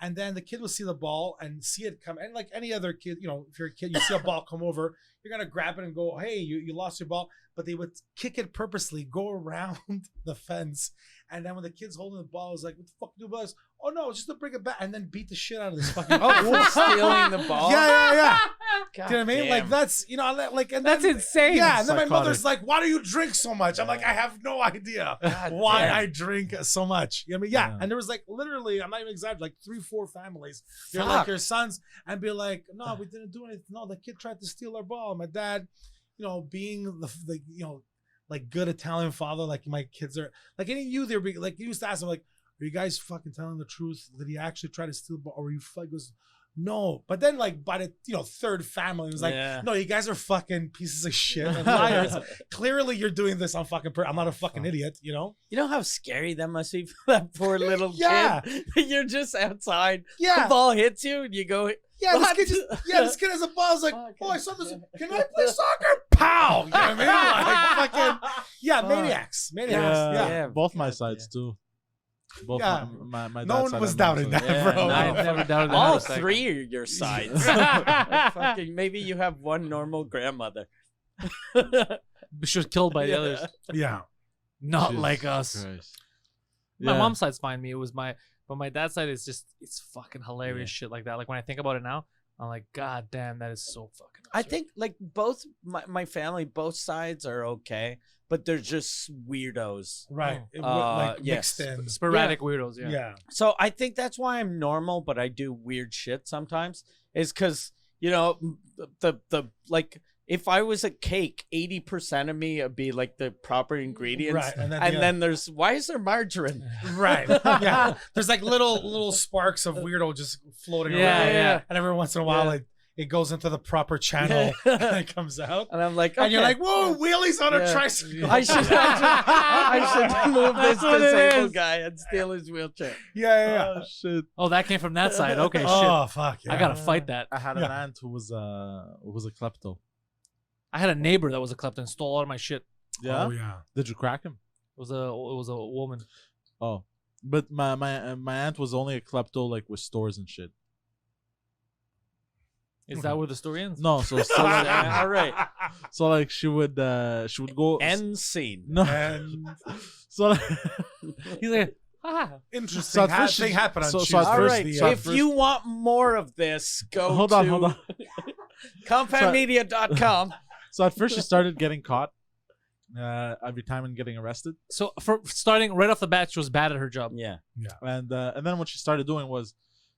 And then the kid will see the ball and see it come. And like any other kid, you know, if you're a kid, you see a ball come over, you're gonna grab it and go, hey, you lost your ball. But they would kick it purposely, go around the fence. And then when the kid's holding the ball, it's like, what the fuck do you do? Oh no, just to bring it back, and then beat the shit out of this fucking Stealing the ball? Yeah. God Do you know what I mean? damn. Like that's, you know, like, and That's then, insane. Yeah, and then my Psychotic. mother's like, why do you drink so much? I'm like, I have no idea God why damn. I drink so much. You know what I mean? Yeah. Yeah. And there was like literally, I'm not even exaggerating, like 3-4 families. They're like Fuck. your sons and be like, no, we didn't do anything. No, the kid tried to steal our ball. And my dad, you know, being the you know, like good Italian father, like my kids are like any you there, like you used to ask them like, are you guys fucking telling the truth? Did he actually try to steal the ball? Or were you fucking goes, no. But then like by the third family, it was like, Yeah. no, you guys are fucking pieces of shit and liars. Clearly you're doing this on fucking I'm not a fucking idiot, you know? You know how scary that must be for that poor little Yeah. kid? You're just outside. Yeah. The ball hits you and you go, Yeah, this kid this kid has a ball. I was like, oh, I saw this. Can I play soccer? Pow! You know what I mean? Like, fucking, maniacs. Yeah. Both my sides too. Both my No dad's one side was and mom's doubting side. that, bro. I've never doubted that. All for a second. three are your sides. Fucking, maybe you have one normal grandmother. She was killed by the others. Yeah. Not Jesus like us. Christ. My Yeah. mom's side's fine. But my dad's side is just, it's fucking hilarious shit like that. Like when I think about it now, I'm like, God damn, that is so fucking I absurd. think like both my family, both sides are okay, but they're just weirdos. Right. Oh. It would, like Yes. mixed in. sporadic weirdos. Yeah. Yeah. So I think that's why I'm normal, but I do weird shit sometimes. Is because the like if I was a cake, 80% of me would be like the proper ingredients, Right. And and then, then there's why is there margarine? right. Yeah. There's like little sparks of weirdo just floating Yeah, around. yeah. And every once in a while, Yeah. it goes into the proper channel and it comes out. And I'm like, And you're okay. like, whoa, wheelies on a Yeah. tricycle. I should move this That's what it disabled is. guy and steal his wheelchair. Yeah. Oh shit! Oh, that came from that side. Okay, shit. Oh, fuck. Yeah. I gotta fight that. I had Yeah. an aunt who was a klepto. I had a neighbor that was a klepto and stole all of my shit. Yeah. Oh, yeah. Did you crack him? It was a woman. Oh, but my aunt was only a klepto like with stores and shit. Is that where the story ends? No, so All right. so like she would go End scene. no. And So like, He's like, interesting So at first thing she- happened on so Tuesday. at All first right. The, so at If first- you want more of this, go hold to on. compoundmedia.com. So at first she started getting caught every time and getting arrested, so for starting right off the bat, she was bad at her job. Yeah. and then what she started doing was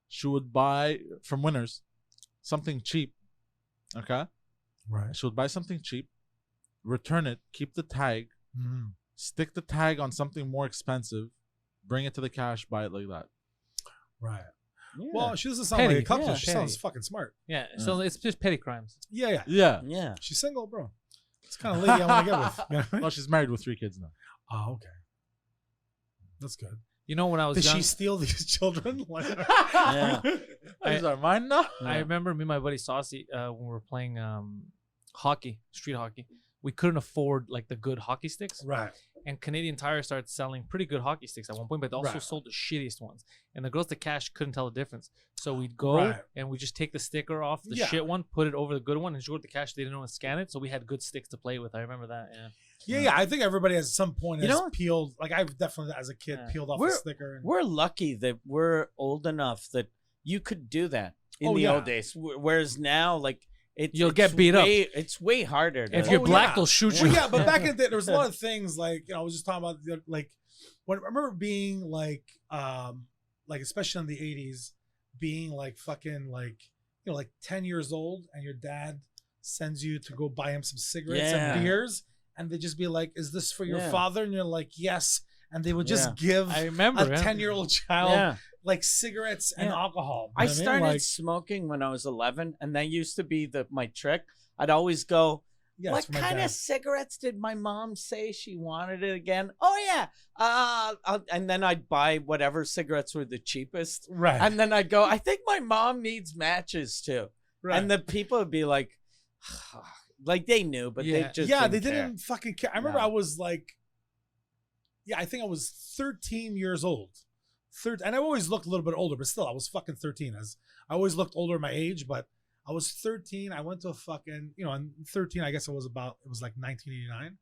she would buy from Winners something cheap. Okay, Right. she would buy something cheap, return it, keep the tag, Mhm. stick the tag on something more expensive, bring it to the cash, buy it like that. Right. Yeah. Well, she doesn't sound Petty. like a couple. Yeah, She petty. sounds fucking smart. Yeah. So it's just petty crimes. Yeah. Yeah. yeah. She's single, bro. It's the kind of lady I want to get with. You know what I mean? No, she's married with 3 kids now. Oh, okay. That's good. You know, when I was Did young, she steal these children? Yeah. These are mine now. I remember me and my buddy Saucy when we were playing hockey, street hockey. We couldn't afford like the good hockey sticks, Right. and Canadian Tire started selling pretty good hockey sticks at one point, but they also Right. sold the shittiest ones. And the girls at the cash couldn't tell the difference, so we'd go Right. and we just take the sticker off the Yeah. shit one, put it over the good one, and she'd go to the cash. They didn't know how to scan it, so we had good sticks to play with. I remember that. Yeah. Yeah. I think everybody at some point You has know- peeled. Like I've definitely, as a kid, Yeah. peeled off We're- a sticker. And, We're lucky that we're old enough that you could do that in Oh, the yeah. old days. Whereas now, like, You'll it's get beat up. It's way harder. To, If you're Oh, black, yeah. they'll shoot Well, you. yeah, but back in the day, there was a lot of things like I was just talking about, like when I remember being like especially in the '80s, being like fucking like like 10 years old, and your dad sends you to go buy him some cigarettes Yeah. and beers, and they just be like, "Is this for your Yeah. father?" And you're like, "Yes," and they would just Yeah. give I remember. a yeah. 10-year-old child yeah. like cigarettes and Yeah. alcohol. I You know what started mean? Like, smoking when I was 11, and that used to be my trick. I'd always go, yeah, what it's for my kind dad. of cigarettes did my mom say she wanted it again? Oh, yeah. And then I'd buy whatever cigarettes were the cheapest. Right. And then I'd go, I think my mom needs matches too. right. And the people would be like, they knew, but Yeah. they just yeah, didn't they care. didn't fucking care. I remember No. I was like, I think I was 13 years old. And I always looked a little bit older, but still, I was fucking 13. As I always looked older my age, but I was 13. I went to a fucking, and 13, I guess it was like 1989.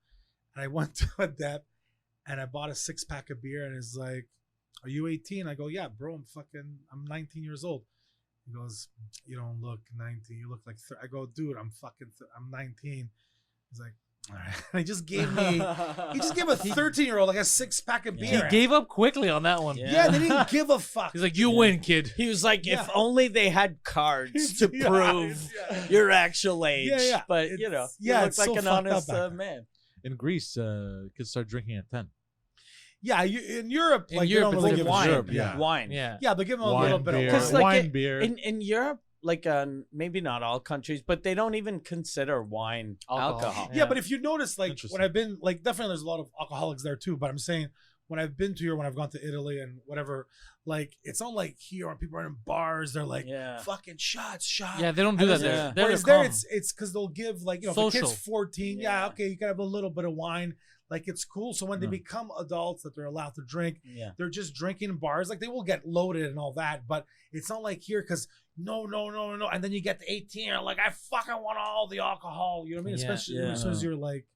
And I went to a dep and I bought a 6-pack of beer, and it's like, "Are you 18?" I go, "Yeah, bro, I'm 19 years old." He goes, "You don't look 19. You look like." I go, "Dude, I'm 19." He's like, "All right." And he just gave me. He just gave a 13-year-old like a 6-pack of He beer. gave up quickly on that one. Yeah. Yeah, they didn't give a fuck. He's like, "You win, kid." He was like, Yeah. if only they had cards to Yeah, prove yeah. your actual age. Yeah. But, It's- you yeah, look it's like so an fucked up honest back then. man. In Greece, kids start drinking at 10. Yeah, in Europe, In like Europe, they it's don't really like give wine. a Europe, shit. yeah. Wine. Yeah. Yeah, they give them a little Wine, bit beer, of Because, like, wine, beer. In Europe, like maybe not all countries, but they don't even consider wine Alcohol. alcohol. Yeah, but if you notice, like Interesting. when I've been, like, definitely there's a lot of alcoholics there too. But I'm saying when I've been to Europe, when I've gone to Italy and whatever, like it's not like here when people are in bars, they're like fucking shots. Yeah, they don't do that there. Whereas there, it's because they'll give like if a kid's 14, okay, you can have a little bit of wine. Like it's cool. So when they become adults that they're allowed to drink, they're just drinking in bars. Like they will get loaded and all that, but it's not like here because no. And then you get to 18, you're like, I fucking want all the alcohol. You know what I mean? Especially as soon as you're like,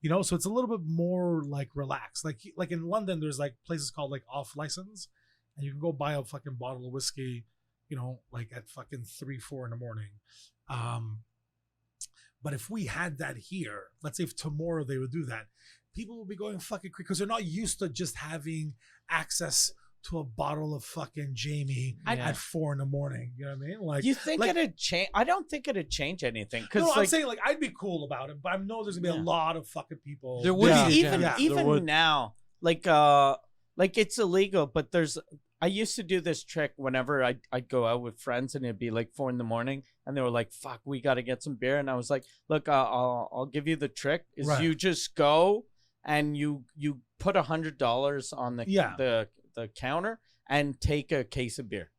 so it's a little bit more like relaxed. Like in London, there's like places called like off license, and you can go buy a fucking bottle of whiskey, like at fucking 3-4 in the morning. But if we had that here, let's say if tomorrow they would do that, people will be going fucking crazy because they're not used to just having access to a bottle of fucking Jamie at 4 in the morning. You know what I mean? Like, you think it'd change? I don't think it'd change anything. No, I'm saying like I'd be cool about it, but I know there's gonna be a lot of fucking people. There would be even now, like it's illegal, but I used to do this trick whenever I'd go out with friends and it'd be like 4 in the morning and they were like, fuck, we got to get some beer. And I was like, look, I'll give you the trick is you just go and you put $100 on the counter and take a case of beer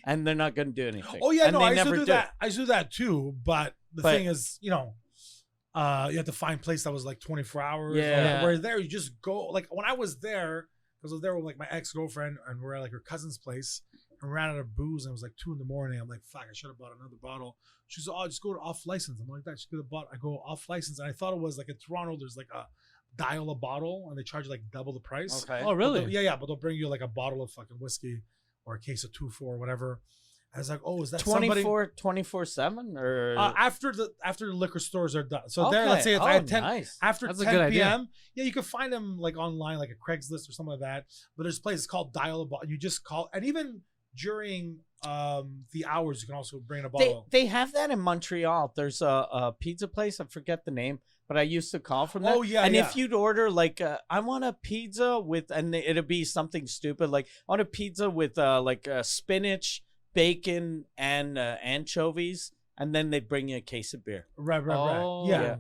and they're not going to do anything. Oh yeah, and I used to do that. I used to do that too. But the thing is, you have to find a place that was like 24 hours. Yeah. Where there you just go. Like when I was there, because I was there with like my ex-girlfriend and we're at like her cousin's place and we ran out of booze and it was like 2 in the morning. I'm like, fuck, I should have bought another bottle. She's like, oh, just go to off license. I'm like, that just get a bottle. I go off license and I thought it was like in Toronto, there's like a dial a bottle and they charge like double the price. Okay. Oh, really? But they'll bring you like a bottle of fucking whiskey or a case of 2-4 or whatever. I was like, oh, is that 24/7 or after the liquor stores are done? So there, let's say if I had 10 after That's 10 a good p.m. idea. Yeah, you can find them like online, like a Craigslist or something like that. But there's places called Dial a Bottle. You just call, and even during the hours, you can also bring a bottle. They have that in Montreal. There's a pizza place. I forget the name, but I used to call from there. Oh yeah, and yeah. if you'd order like I want a pizza with, and it'd be something stupid like I want a pizza with like spinach, bacon, and anchovies, and then they'd bring you a case of beer. Right. Yeah.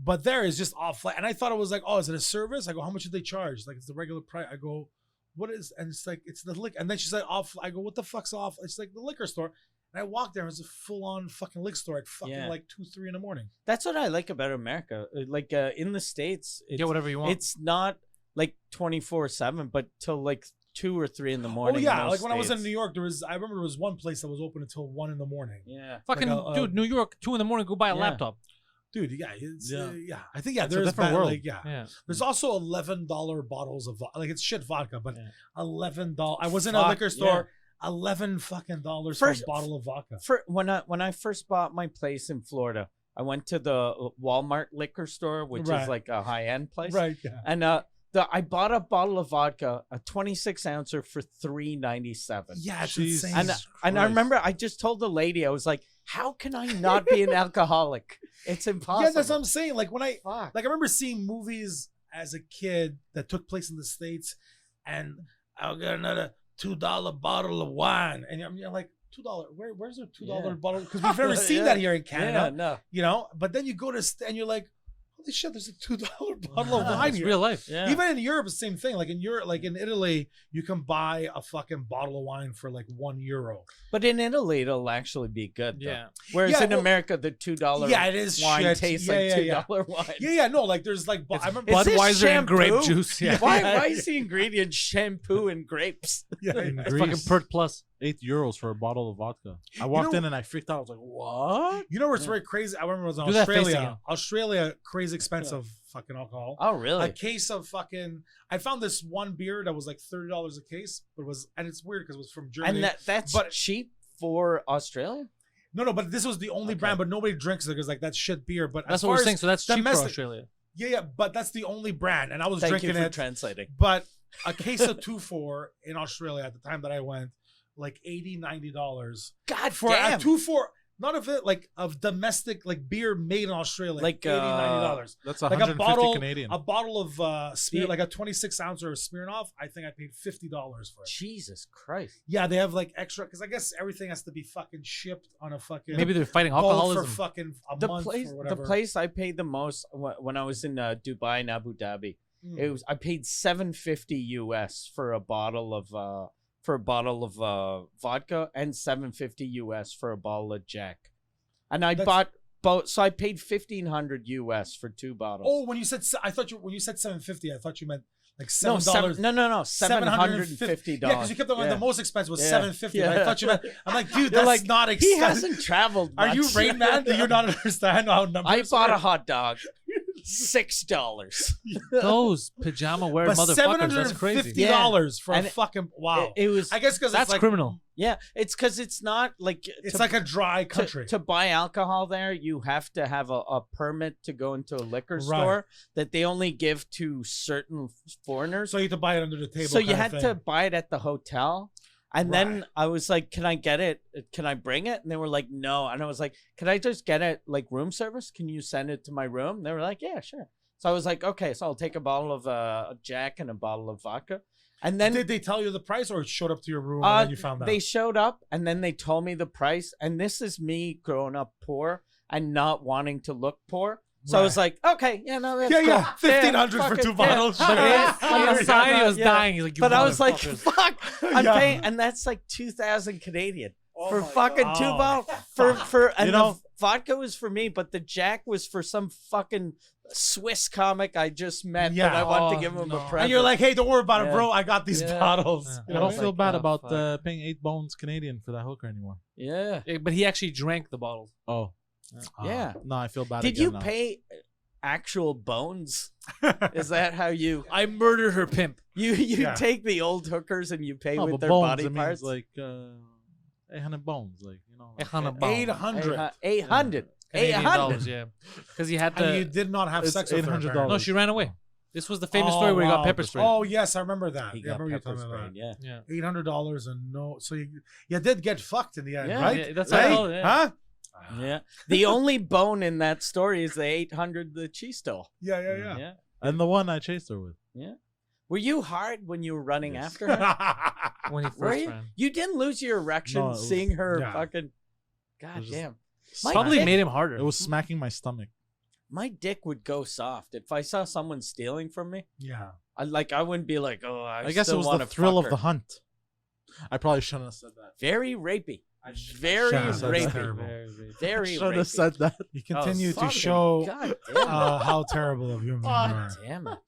But there is just off, and I thought it was like, oh, is it a service? I go, how much did they charge? Like, it's the regular price. I go, what is? And it's like, it's the liquor. And then she's like, off. I go, what the fuck's off? It's like the liquor store. And I walked there, and it was a full-on fucking liquor store at fucking like 2-3 in the morning. That's what I like about America. Like in the States, Get whatever you want. It's not like 24/7, but till like 2 or 3 in the morning. Oh yeah, like when I was in New York, I remember there was one place that was open until 1 in the morning. Yeah, fucking like dude, New York, 2 in the morning, go buy a laptop. Dude, yeah, it's, I think It's there's a different world. Like, there's also $11 bottles of like it's shit vodka, but $11. I was in a liquor store, $11 fucking dollars for a bottle of vodka. When I first bought my place in Florida, I went to the Walmart liquor store, which is like a high end place, right? Yeah. And I bought a bottle of vodka, a 26 ouncer for $3.97. Yeah, it's insane. And I remember I just told the lady, I was like, how can I not be an alcoholic? It's impossible. Yeah, that's what I'm saying. Like when I remember seeing movies as a kid that took place in the States, and I'll get another $2 bottle of wine, and I'm like, $2. Where's a $2 bottle? Because we've never seen that here in Canada. Yeah, no. You know, but then you go to and you're like, holy shit, there's a $2 bottle of wine here. Real life. Yeah. Even in Europe, it's the same thing. Like in Europe, like in Italy, you can buy a fucking bottle of wine for like €1. But in Italy, it'll actually be good. Though. Yeah. Whereas in America, the $2 it is wine shit. tastes like $2 wine. Yeah. No, like there's like I remember Budweiser and grape juice. Yeah. Why is the ingredient shampoo and grapes? In It's Greece, fucking Pert Plus. €8 for a bottle of vodka. I walked in and I freaked out. I was like, "What?" You know what's very crazy? I remember it was in Do that face again. Australia. Australia, crazy expensive fucking alcohol. Oh, really? A case of fucking. I found this one beer that was like $30 a case, but and it's weird because it was from Germany. And that's cheap for Australia? No, but this was the only brand, but nobody drinks it because like that's shit beer. But That's what we're saying. So that's cheap for Australia. Yeah, but that's the only brand, and I was Thank drinking you for it. translating. But a case of 2-4 in Australia at the time that I went, like $80-$90. God for damn. a 2-4. None of it like of domestic like beer made in Australia, like $80-$90. That's Like 150 Canadian. A bottle of like a 26 ouncer of Smirnoff, I think I paid $50 for it. Jesus Christ. Yeah, they have like extra because I guess everything has to be fucking shipped on a fucking Maybe they're fighting boat alcoholism. for fucking a The month or whatever. place I paid the most when I was in Dubai and Abu Dhabi, It was I paid $7.50 US for a bottle of vodka and $7.50 US for a bottle of Jack, and I bought both. So I paid $1,500 US for 2 bottles. Oh, when you said when you said $7.50, I thought you meant like no, $7. no, $750. Yeah, because you kept on the most expensive was Yeah. $7.50. Yeah. I thought you meant. I'm like, dude, They're that's like, not he expensive. hasn't traveled much. Are you Rain Man? Do you not understand how numbers I bought a work? hot dog, $6. Those pajama wearing But motherfuckers. That's crazy. $750 for And a fucking wow. It was. I guess because That's it's like criminal. Yeah, it's because it's not like it's like a dry to, country. to buy alcohol there. You have to have a permit to go into a liquor Right. store that they only give to certain foreigners. So you have to buy it under the table. So you kind had of to thing. buy it at the hotel. And Right. then I was like, can I get it? Can I bring it? And they were like, no. And I was like, can I just get it like room service? Can you send it to my room? They were like, yeah, sure. So I was like, okay, so I'll take a bottle of Jack and a bottle of vodka. And then Did they tell you the price, or it showed up to your room and then you found out? they showed up and then they told me the price. And this is me growing up poor and not wanting to look poor. So I was like, okay, yeah, no, that's Yeah, cool. yeah, 1,500 for fuck it, 2 bottles. But Yeah. society was Yeah. dying. He's like, you But I was like, motherfuckers. fuck, I'm Yeah. paying, and that's like 2,000 Canadian for my fucking God. 2 Oh, bottles. For and You know- the vodka was for me, but the Jack was for some fucking Swiss comic I just met that I wanted to give him a present. And you're like, hey, don't worry about it, Yeah. bro. I got these Yeah. bottles. Yeah. You I know? don't like, feel bad oh, about fuck. paying 8 bones Canadian for that hooker anymore. yeah, But he actually drank the bottles. Oh, yeah. no, I feel bad. Did again you now. pay actual bones? Is that how you I murdered her pimp. Yeah. take the old hookers and you pay No, with but their bones, body it means parts? like 800 bones, like you know. Like, 800 bones. 800. 800. Canadian 800. dollars, yeah. Because he had And you to. did not have It's sex with her. $800. apparently. No, she ran away. This was the famous Oh, story where he got wow. pepper sprayed. Oh, yes, I remember that. He Yeah, I got remember you pepper telling me sprayed, yeah. Yeah. $800 and no. So you did get fucked in the end, Yeah. right? Yeah, that's Right? all, yeah. Huh? Yeah. The only bone in that story is the 800 that she stole. Yeah, yeah, yeah. Yeah. and the one I chased her with. Were you hard when you were running Yes. after her? When he Were first you? ran. You didn't lose your erection No, it was- seeing her Yeah. fucking. God was just- damn. Probably dick- made him harder. It was smacking my stomach. My dick would go soft if I saw someone stealing from me. Yeah. I wouldn't be like, oh, I guess it still was wanna the thrill fuck of the her. hunt. I probably shouldn't have said that. Very rapey. I Very shouldn't have said that. rapey. Terrible. Very should rapey. have said that. You continue to Fucking show God damn it. how terrible of human you are. Damn it.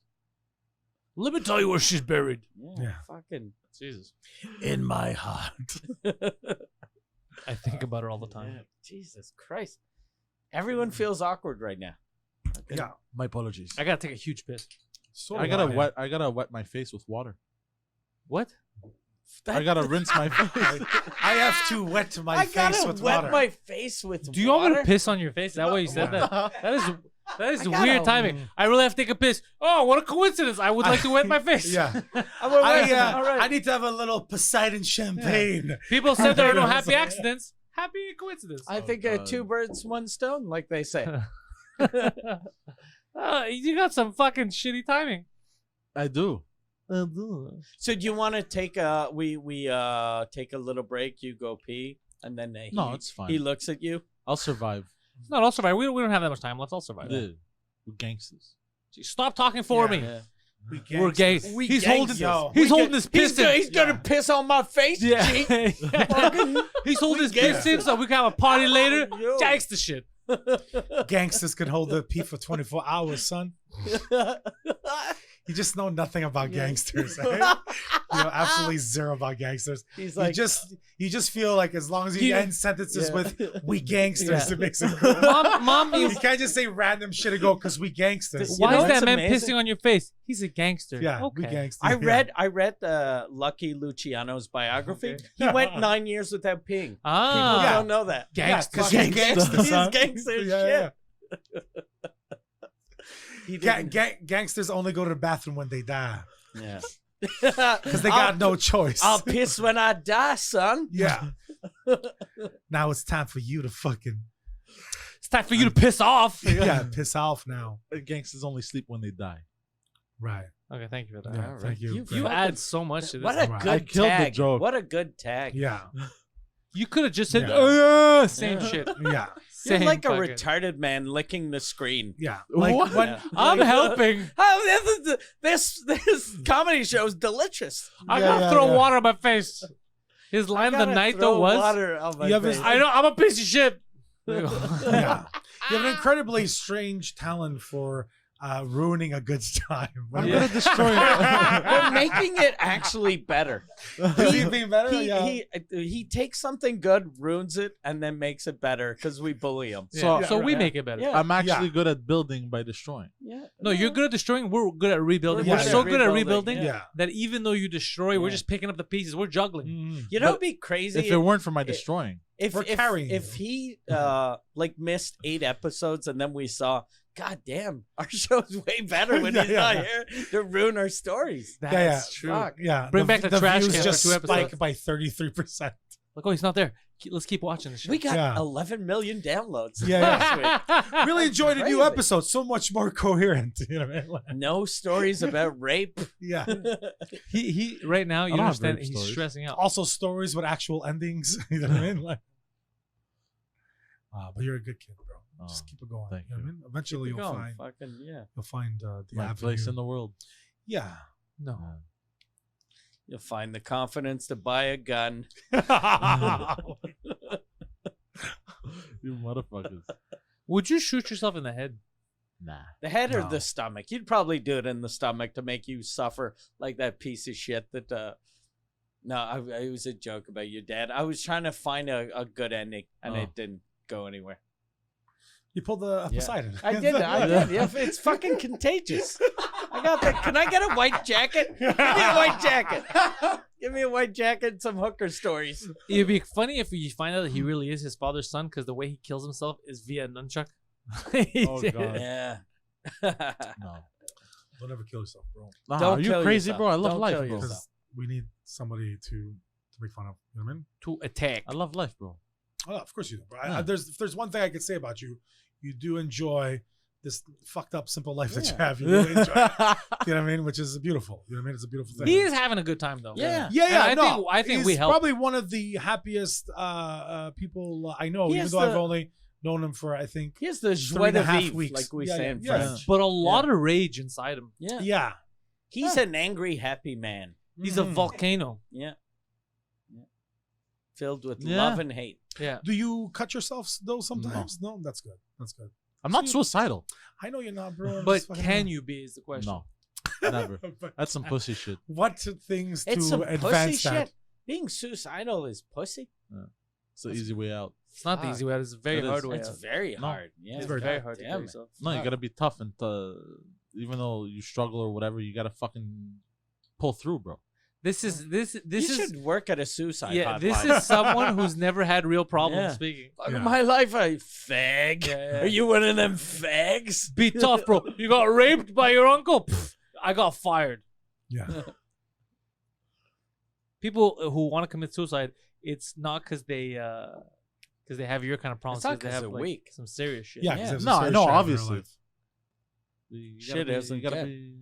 Let me tell you where she's buried. Yeah. Fucking. Jesus. In my heart. I think about her all the time. Yeah, Jesus Christ. Everyone feels awkward right now. Yeah. My apologies. I gotta take a huge piss. So I do gotta I gotta wet my face with water. What? I gotta rinse my face. I have to wet my I face gotta with wet water. my face with Do you want me to water? piss on your face? Is that why you said that? That is I weird gotta- timing. I really have to take a piss. Oh, what a coincidence! I would like to wet my face. Yeah. I'm gonna wet- I all right. need to have a little Poseidon champagne. People said there are no happy accidents. Happy coincidence. I think God. 2 birds, 1 stone, like they say. You got some fucking shitty timing. I do. So do you want to take a we take a little break? You go pee, and then No, it's fine. he looks at you. I'll survive. No, I'll survive. We don't have that much time. Let's all survive. Yeah. We're gangsters. Stop talking for Yeah. me. Yeah. We're gay. We He's gangsters. holding. Yo. He's holding his He's, piston. he's gonna piss on my face. Yeah. G. Fucking- He's holding his gay. piston so we can have a party later. Yo. Gangsta shit. Gangsters can hold the pee for 24 hours, son. You just know nothing about gangsters. Eh? You know absolutely zero about gangsters. He's You like, just feel like as long as you end sentences Yeah. with "we gangsters," Yeah. it makes it cool. Mom, You can't just say random shit and go "cause we gangsters." You why know is what's that man amazing? pissing on your face? He's a gangster. Yeah, okay. we gangsters. I Yeah. read Lucky Luciano's biography. Okay. He went 9 years without peeing. People Ah, don't know that. gangster. Yeah, 'cause he's gangster, He's son. gangster as Yeah, shit. He yeah. didn't- Gangsters only go to the bathroom when they die Yeah. because they got no choice. I'll piss when I die, son. Yeah. Now it's time for you to fucking It's time for you to piss off. piss off now. Gangsters only sleep when they die. Right. Okay, thank you for that. Yeah, All right. thank you. You You fucking- add so much to this. What a Right. good I killed the tag. joke. What a good tag. Yeah. You could have just said, Yeah. "Oh, yeah," same shit. Yeah. You're Same like a fucking- retarded man licking the screen. Yeah. Like What? when Yeah. I'm helping. Oh, this comedy show is delicious. I Yeah, gotta yeah, throw yeah. water on my face. His line of the Gotta night throw though was, water on my You have this- face. "I know I'm a piece of shit." yeah. You have an incredibly strange talent for ruining a good time. I'm Yeah. gonna destroy We're making it actually better. Is he being better? He takes something good, ruins it, and then makes it better because we bully him. So, Yeah. so we Yeah. make it better. Yeah. I'm actually Yeah. good at building by destroying. Yeah. No, you're good at destroying. We're good at rebuilding. We're We're good so at good at rebuilding, rebuilding Yeah. that even though you destroy, we're Yeah. just picking up the pieces. We're juggling. Mm. You know, But it'd be crazy If it weren't for my destroying, We're carrying if you. he like missed 8 episodes and then we saw, God damn, our show's way better when Yeah, he's yeah, not yeah. here to ruin our stories. That's yeah. true. Fuck. Yeah. Bring back the trash views can for just 2 episodes. spike by 33%. Like, oh, he's not there. Let's keep watching this shit. We got Yeah. 11 million downloads. Yeah, last week. Really enjoyed a new Crazy. episode. So much more coherent. You know what I mean? Like, No stories about rape. yeah. he right now, you I don't have understand, rape he's stories. stressing out. Also stories with actual endings. You know what I mean? Like, but you're a good kid, bro. Just Oh, keep it going. thank You know what I you. mean? Eventually Keep it you'll going. find Fucking, yeah. the my avenue. place in the world. Yeah. No. Yeah. You'll find the confidence to buy a gun. You motherfuckers. Would you shoot yourself in the head? Nah. The head or No. the stomach? You'd probably do it in the stomach to make you suffer like that piece of shit that. No, it was a joke about your dad. I was trying to find a good ending, and Oh. it didn't go anywhere. You pulled the Yeah. Poseidon. I did. Yeah, it's fucking contagious. I got the. Can I get a white jacket? Give me a white jacket. Give me a white jacket and some hooker stories. It'd be funny if you find out that he really is his father's son because the way he kills himself is via nunchuck. Oh, God. Yeah. No. Don't ever kill yourself, bro. Nah, Don't are you kill crazy, yourself. bro? I love Don't life, kill bro. yourself. Because we need somebody to make fun of. You know what I mean? To attack. I love life, bro. Oh, of course you do, bro. Yeah. If there's one thing I could say about you, you do enjoy this fucked up, simple life that you Yeah. have. You really enjoy it. You know what I mean? Which is beautiful. You know what I mean? It's a beautiful thing. He is having a good time though. Yeah. Yeah, And I think He's we help. probably one of the happiest people I know, He even has though I've the- only known him for, I think, Here's the 3 joie and a de half vivre, weeks. like we Yeah, say yeah, in yeah. French. But a lot of rage inside him. Yeah. yeah. He's an angry, happy man. He's a Mhm. volcano. Yeah. Filled with Yeah. love and hate. Yeah. Do you cut yourself though sometimes? No, that's good. That's good. I'm not suicidal. I know you're not, bro. I'm But just fucking- can you be is the question. No. Never. But That's some pussy shit. what things It's some to pussy advance that? shit. Being suicidal is pussy. It's the easy way out. It's not the Fuck. easy way out. It's a very It hard is. way It's out. very No. hard. Yeah, It's very very God hard to damn kill it. yourself. No, you Fuck. gotta be tough and even though you struggle or whatever, you gotta fucking pull through, bro. This is this You is should work at a suicide yeah. hotline. This is someone who's never had real problems Yeah. speaking. Fuck Yeah. my life, I fag. Yeah. Are you one of them fags? Be tough, bro. You got raped by your uncle. Pfft, I got fired. Yeah. People who want to commit suicide, it's not because they have your kind of problems. It's not they 'cause have they're like, weak. some serious shit. Yeah. Yeah. 'cause there's No, a serious no, shit in their obviously. life. You Shit isn't you gotta good. be.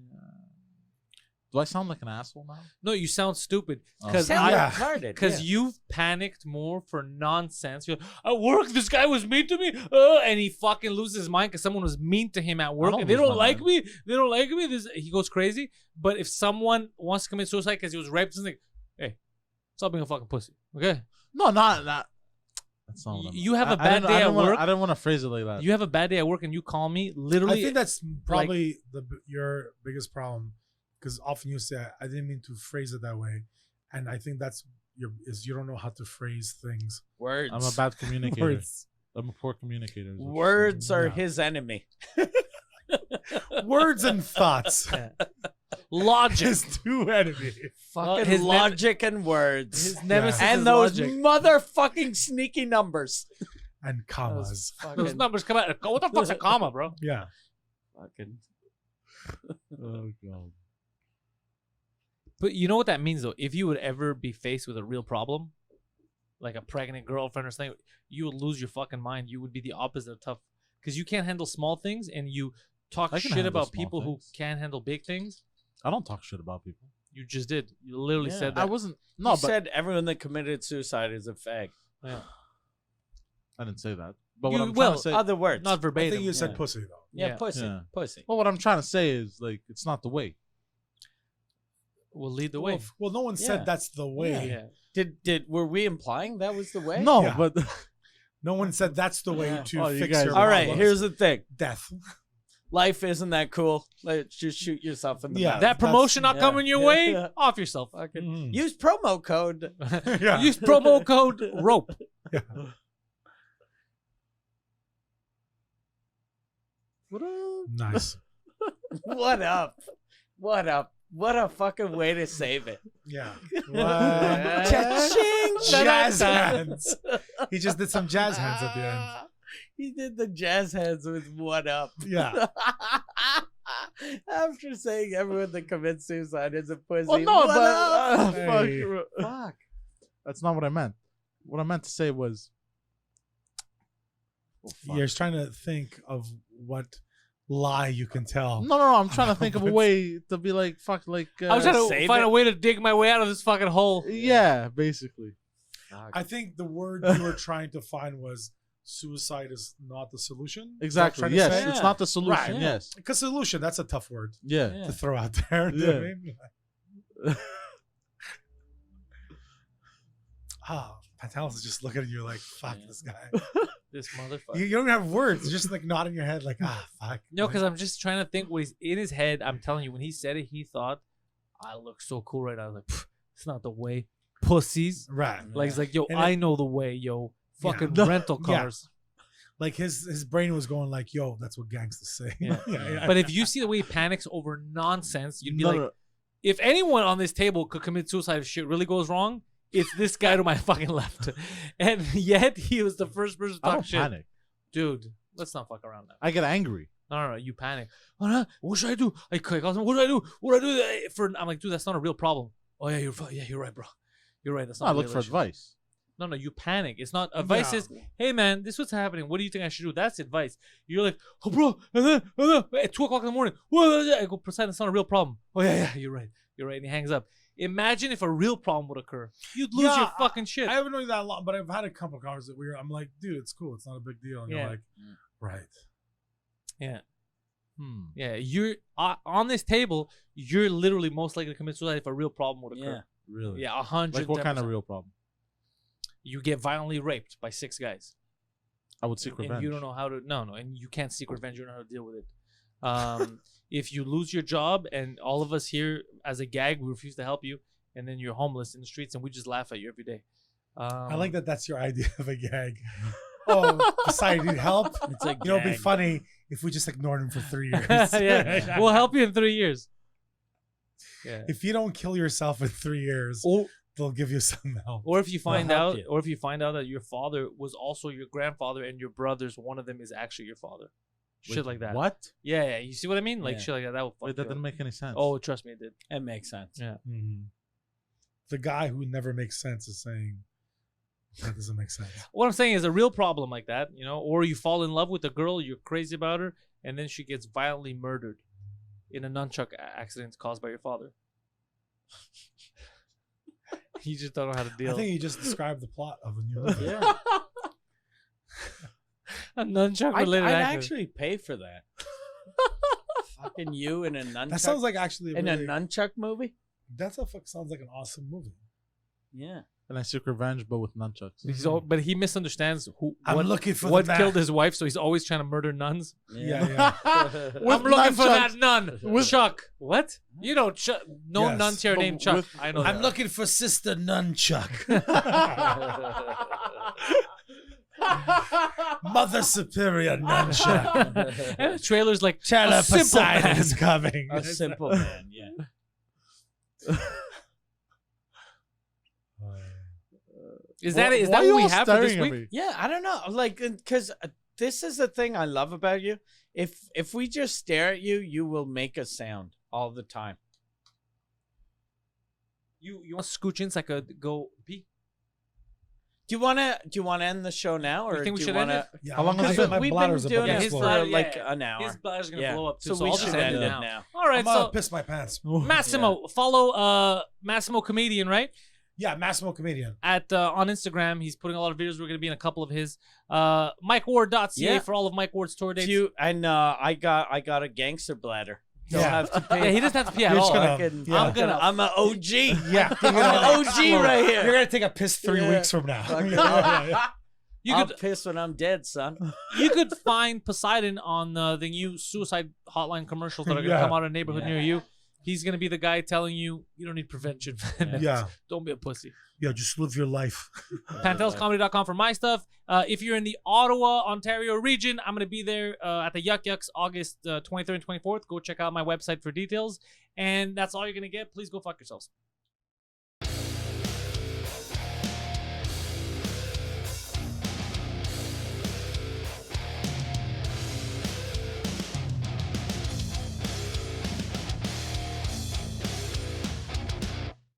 Do I sound like an asshole now? No, you sound stupid Oh. because Sound Yeah. retarded. because yeah. you've panicked more for nonsense. You're like, at work, this guy was mean to me, and he fucking loses his mind because someone was mean to him at work, don't and they lose don't my like mind. me. They don't like me. He goes crazy. But if someone wants to commit suicide because he was raped, something, hey, stop being a fucking pussy, okay? No, not. That's not. what I'm- You have a I bad didn't- day I at didn't wanna- work. I didn't want to phrase it like that. You have a bad day at work, and you call me I literally. think that's probably your biggest problem, because often you say, "I didn't mean to phrase it that way," and I think that's you don't know how to phrase things. Words. I'm a bad communicator. Words, I'm a poor communicator. is what you're Words saying. are Yeah. his enemy. words and thoughts. logic. His two enemies. Fucking his logic and words. His nemesis and is those logic. motherfucking sneaky numbers. And commas. Those Fucking, numbers come out. What the fuck's a comma, bro? Yeah. fucking Oh god. But you know what that means, though? If you would ever be faced with a real problem, like a pregnant girlfriend or something, you would lose your fucking mind. You would be the opposite of tough. Because you can't handle small things, and you talk I can shit handle about small people who things. can't handle big things. I don't talk shit about people. You just did. You literally Yeah. said I that. wasn't. No, No, you but said everyone that committed suicide is a fag. Yeah. I didn't say that. But You what I'm trying to say, Other words. Not I verbatim. think you said yeah. pussy though. Yeah, Yeah. pussy. Yeah. Pussy. well, what I'm trying to say is like it's not the way. We'll lead the way. Well, no one Yeah. said that's the way. Yeah. Were we implying that was the way? No, Yeah. but No one said that's the way Yeah. to Oh, you fix guys- your All right, problems. here's the thing. death. Life isn't that cool. Let's just shoot yourself in the Yeah. mouth. That promotion not yeah. coming your Yeah. way? Yeah. Off yourself. Fucking. Mhm. Use promo code. Yeah. Use promo code ROPE. Yeah. What up? Nice. What up? What up? What a fucking way to save it. Yeah. Cha-ching! Jazz hands. He just did some jazz hands at the end. He did the jazz hands with what up. Yeah. After saying everyone that commits suicide is a pussy. well, no, what but up? Hey. Fuck. that's not what I meant. What I meant to say was, You're just trying to think of what lie you can tell. no. I'm trying to think of a way to be like, fuck, like, I was trying to Save find it. a way to dig my way out of this fucking hole. yeah, basically. I think the word you were trying to find was suicide is not the solution. Exactly. Yes, say? it's Yeah. not the solution. Right. Yeah. Yes. Because solution, that's a tough word Yeah. Yeah. to throw out there. You know what I mean? Pantelis is just looking at you like, fuck Yeah. this guy. This motherfucker. You don't have words. You're just like nodding your head like, fuck. No, because I'm just trying to think what he's in his head. I'm telling you, when he said it, he thought, I look so cool right now. I was like, "Pff, it's not the way. Pussies. Right. Like, he's like, yo, And I know the way, yo. Yeah. Fucking No. rental Yeah. cars. Like his brain was going like, yo, that's what gangsters say. Yeah. But if you see the way he panics over nonsense, you'd be No, like, no. if anyone on this table could commit suicide if shit really goes wrong, it's this guy to my fucking left. And yet he was the first person to I talk don't shit. panic. Dude, let's not fuck around now. I get angry. No, you panic. Oh, no, what should I do? I click. What do I do? What do I do? I'm like, dude, that's not a real problem. Oh yeah, you're right, bro. You're right. That's No, not. I a look real for issue. advice. No, you panic. It's not advice. Yeah. Is hey man, this is what's happening. What do you think I should do? That's advice. You're like, oh bro, and then at 2:00 in the morning. I go, Poseidon, that's not a real problem. Oh yeah, you're right. You're right. And he hangs up. Imagine if a real problem would occur. You'd lose Yeah, your fucking shit. I haven't known you that long, but I've had a couple of conversations where I'm like, dude, it's cool. It's not a big deal. And Yeah. you're like, right. yeah. Hmm. Yeah. You're on this table. You're literally most likely to commit suicide if a real problem would occur. Really? Yeah, 100. Like what kind of real problem? You get violently raped by 6 guys. I would seek revenge. And you don't know how to and you can't seek revenge. You don't know how to deal with it. If you lose your job and all of us here as a gag we refuse to help you, and then you're homeless in the streets and we just laugh at you every day. I like that. That's your idea of a gag. Oh, society need help. It's a You know, it'd be gag. funny if we just ignored him for 3 years. Yeah, we'll help you in 3 years. Yeah. If you don't kill yourself in 3 years, Or they'll give you some help. or if you find help out, you. or if you find out that your father was also your grandfather and your brothers, one of them is actually your father. Shit Wait, like that. What? Yeah. You see what I mean? Like Yeah. shit like that. That will fuck Wait, that you up. didn't make any sense. Oh, trust me, it did. It makes sense. Yeah. Mhm. The guy who never makes sense is saying that doesn't make sense. What I'm saying is a real problem like that, or you fall in love with a girl, you're crazy about her, and then she gets violently murdered in a nunchuck accident caused by your father. You just don't know how to deal. I think you just described the plot of a new movie. Yeah. A nunchuck I'd related accident. actually pay for that. Fucking you in a nunchuck. That sounds like actually in really, a nunchuck movie. sounds like an awesome movie. Yeah. And I seek revenge, but with nunchucks. But he misunderstands I'm looking for what the killed man. his wife, so he's always trying to murder nuns. Yeah. I'm looking for that nun. With- Chuck. What? You know, no Yes. nuns here But named Chuck. with- I know I'm that. looking for Sister Nunchuck. Mother Superior Nunchuck. And the trailer's like, Tell a her simple Poseidon man. is coming. A simple man. Yeah. Is that Why what are you we all have for this staring at week? me? Yeah. I don't know. Like, because this is the thing I love about you. If we just stare at you, you will make a sound all the time. You want to scooch in so I could go pee? Do you wanna end the show now, or You think we do should you end wanna? it? Yeah, How long has it because been? my We've bladder's been doing about to Yeah, this his for explode. bladder- like yeah. an hour. His bladder's gonna Yeah. blow up too, So so we I'll should just end end it it now. now. All right, I'm gonna so piss my pants. Massimo, follow Massimo Comedian, right? Yeah, Massimo comedian. At on Instagram. He's putting a lot of videos. We're going to be in a couple of his. MikeWard.ca Yeah. for all of Mike Ward's tour dates. And I got a gangster bladder. Don't Yeah. have to pay. Yeah, he doesn't have to pee at You're all. just gonna- yeah. I'm an OG. Yeah, I'm an OG right You're here. gonna take a piss 3 Yeah. weeks from now. Fuck Yeah. You I'll could piss when I'm dead, son. you could find Poseidon on the new suicide hotline commercials that are going to Yeah. come out in a neighborhood near you. He's going to be the guy telling you don't need prevention. Yeah. Don't be a pussy. Yeah, just live your life. PantelisComedy.com for my stuff. If you're in the Ottawa, Ontario region, I'm going to be there at the Yuck Yucks August 23rd and 24th. Go check out my website for details. And that's all you're going to get. Please go fuck yourselves.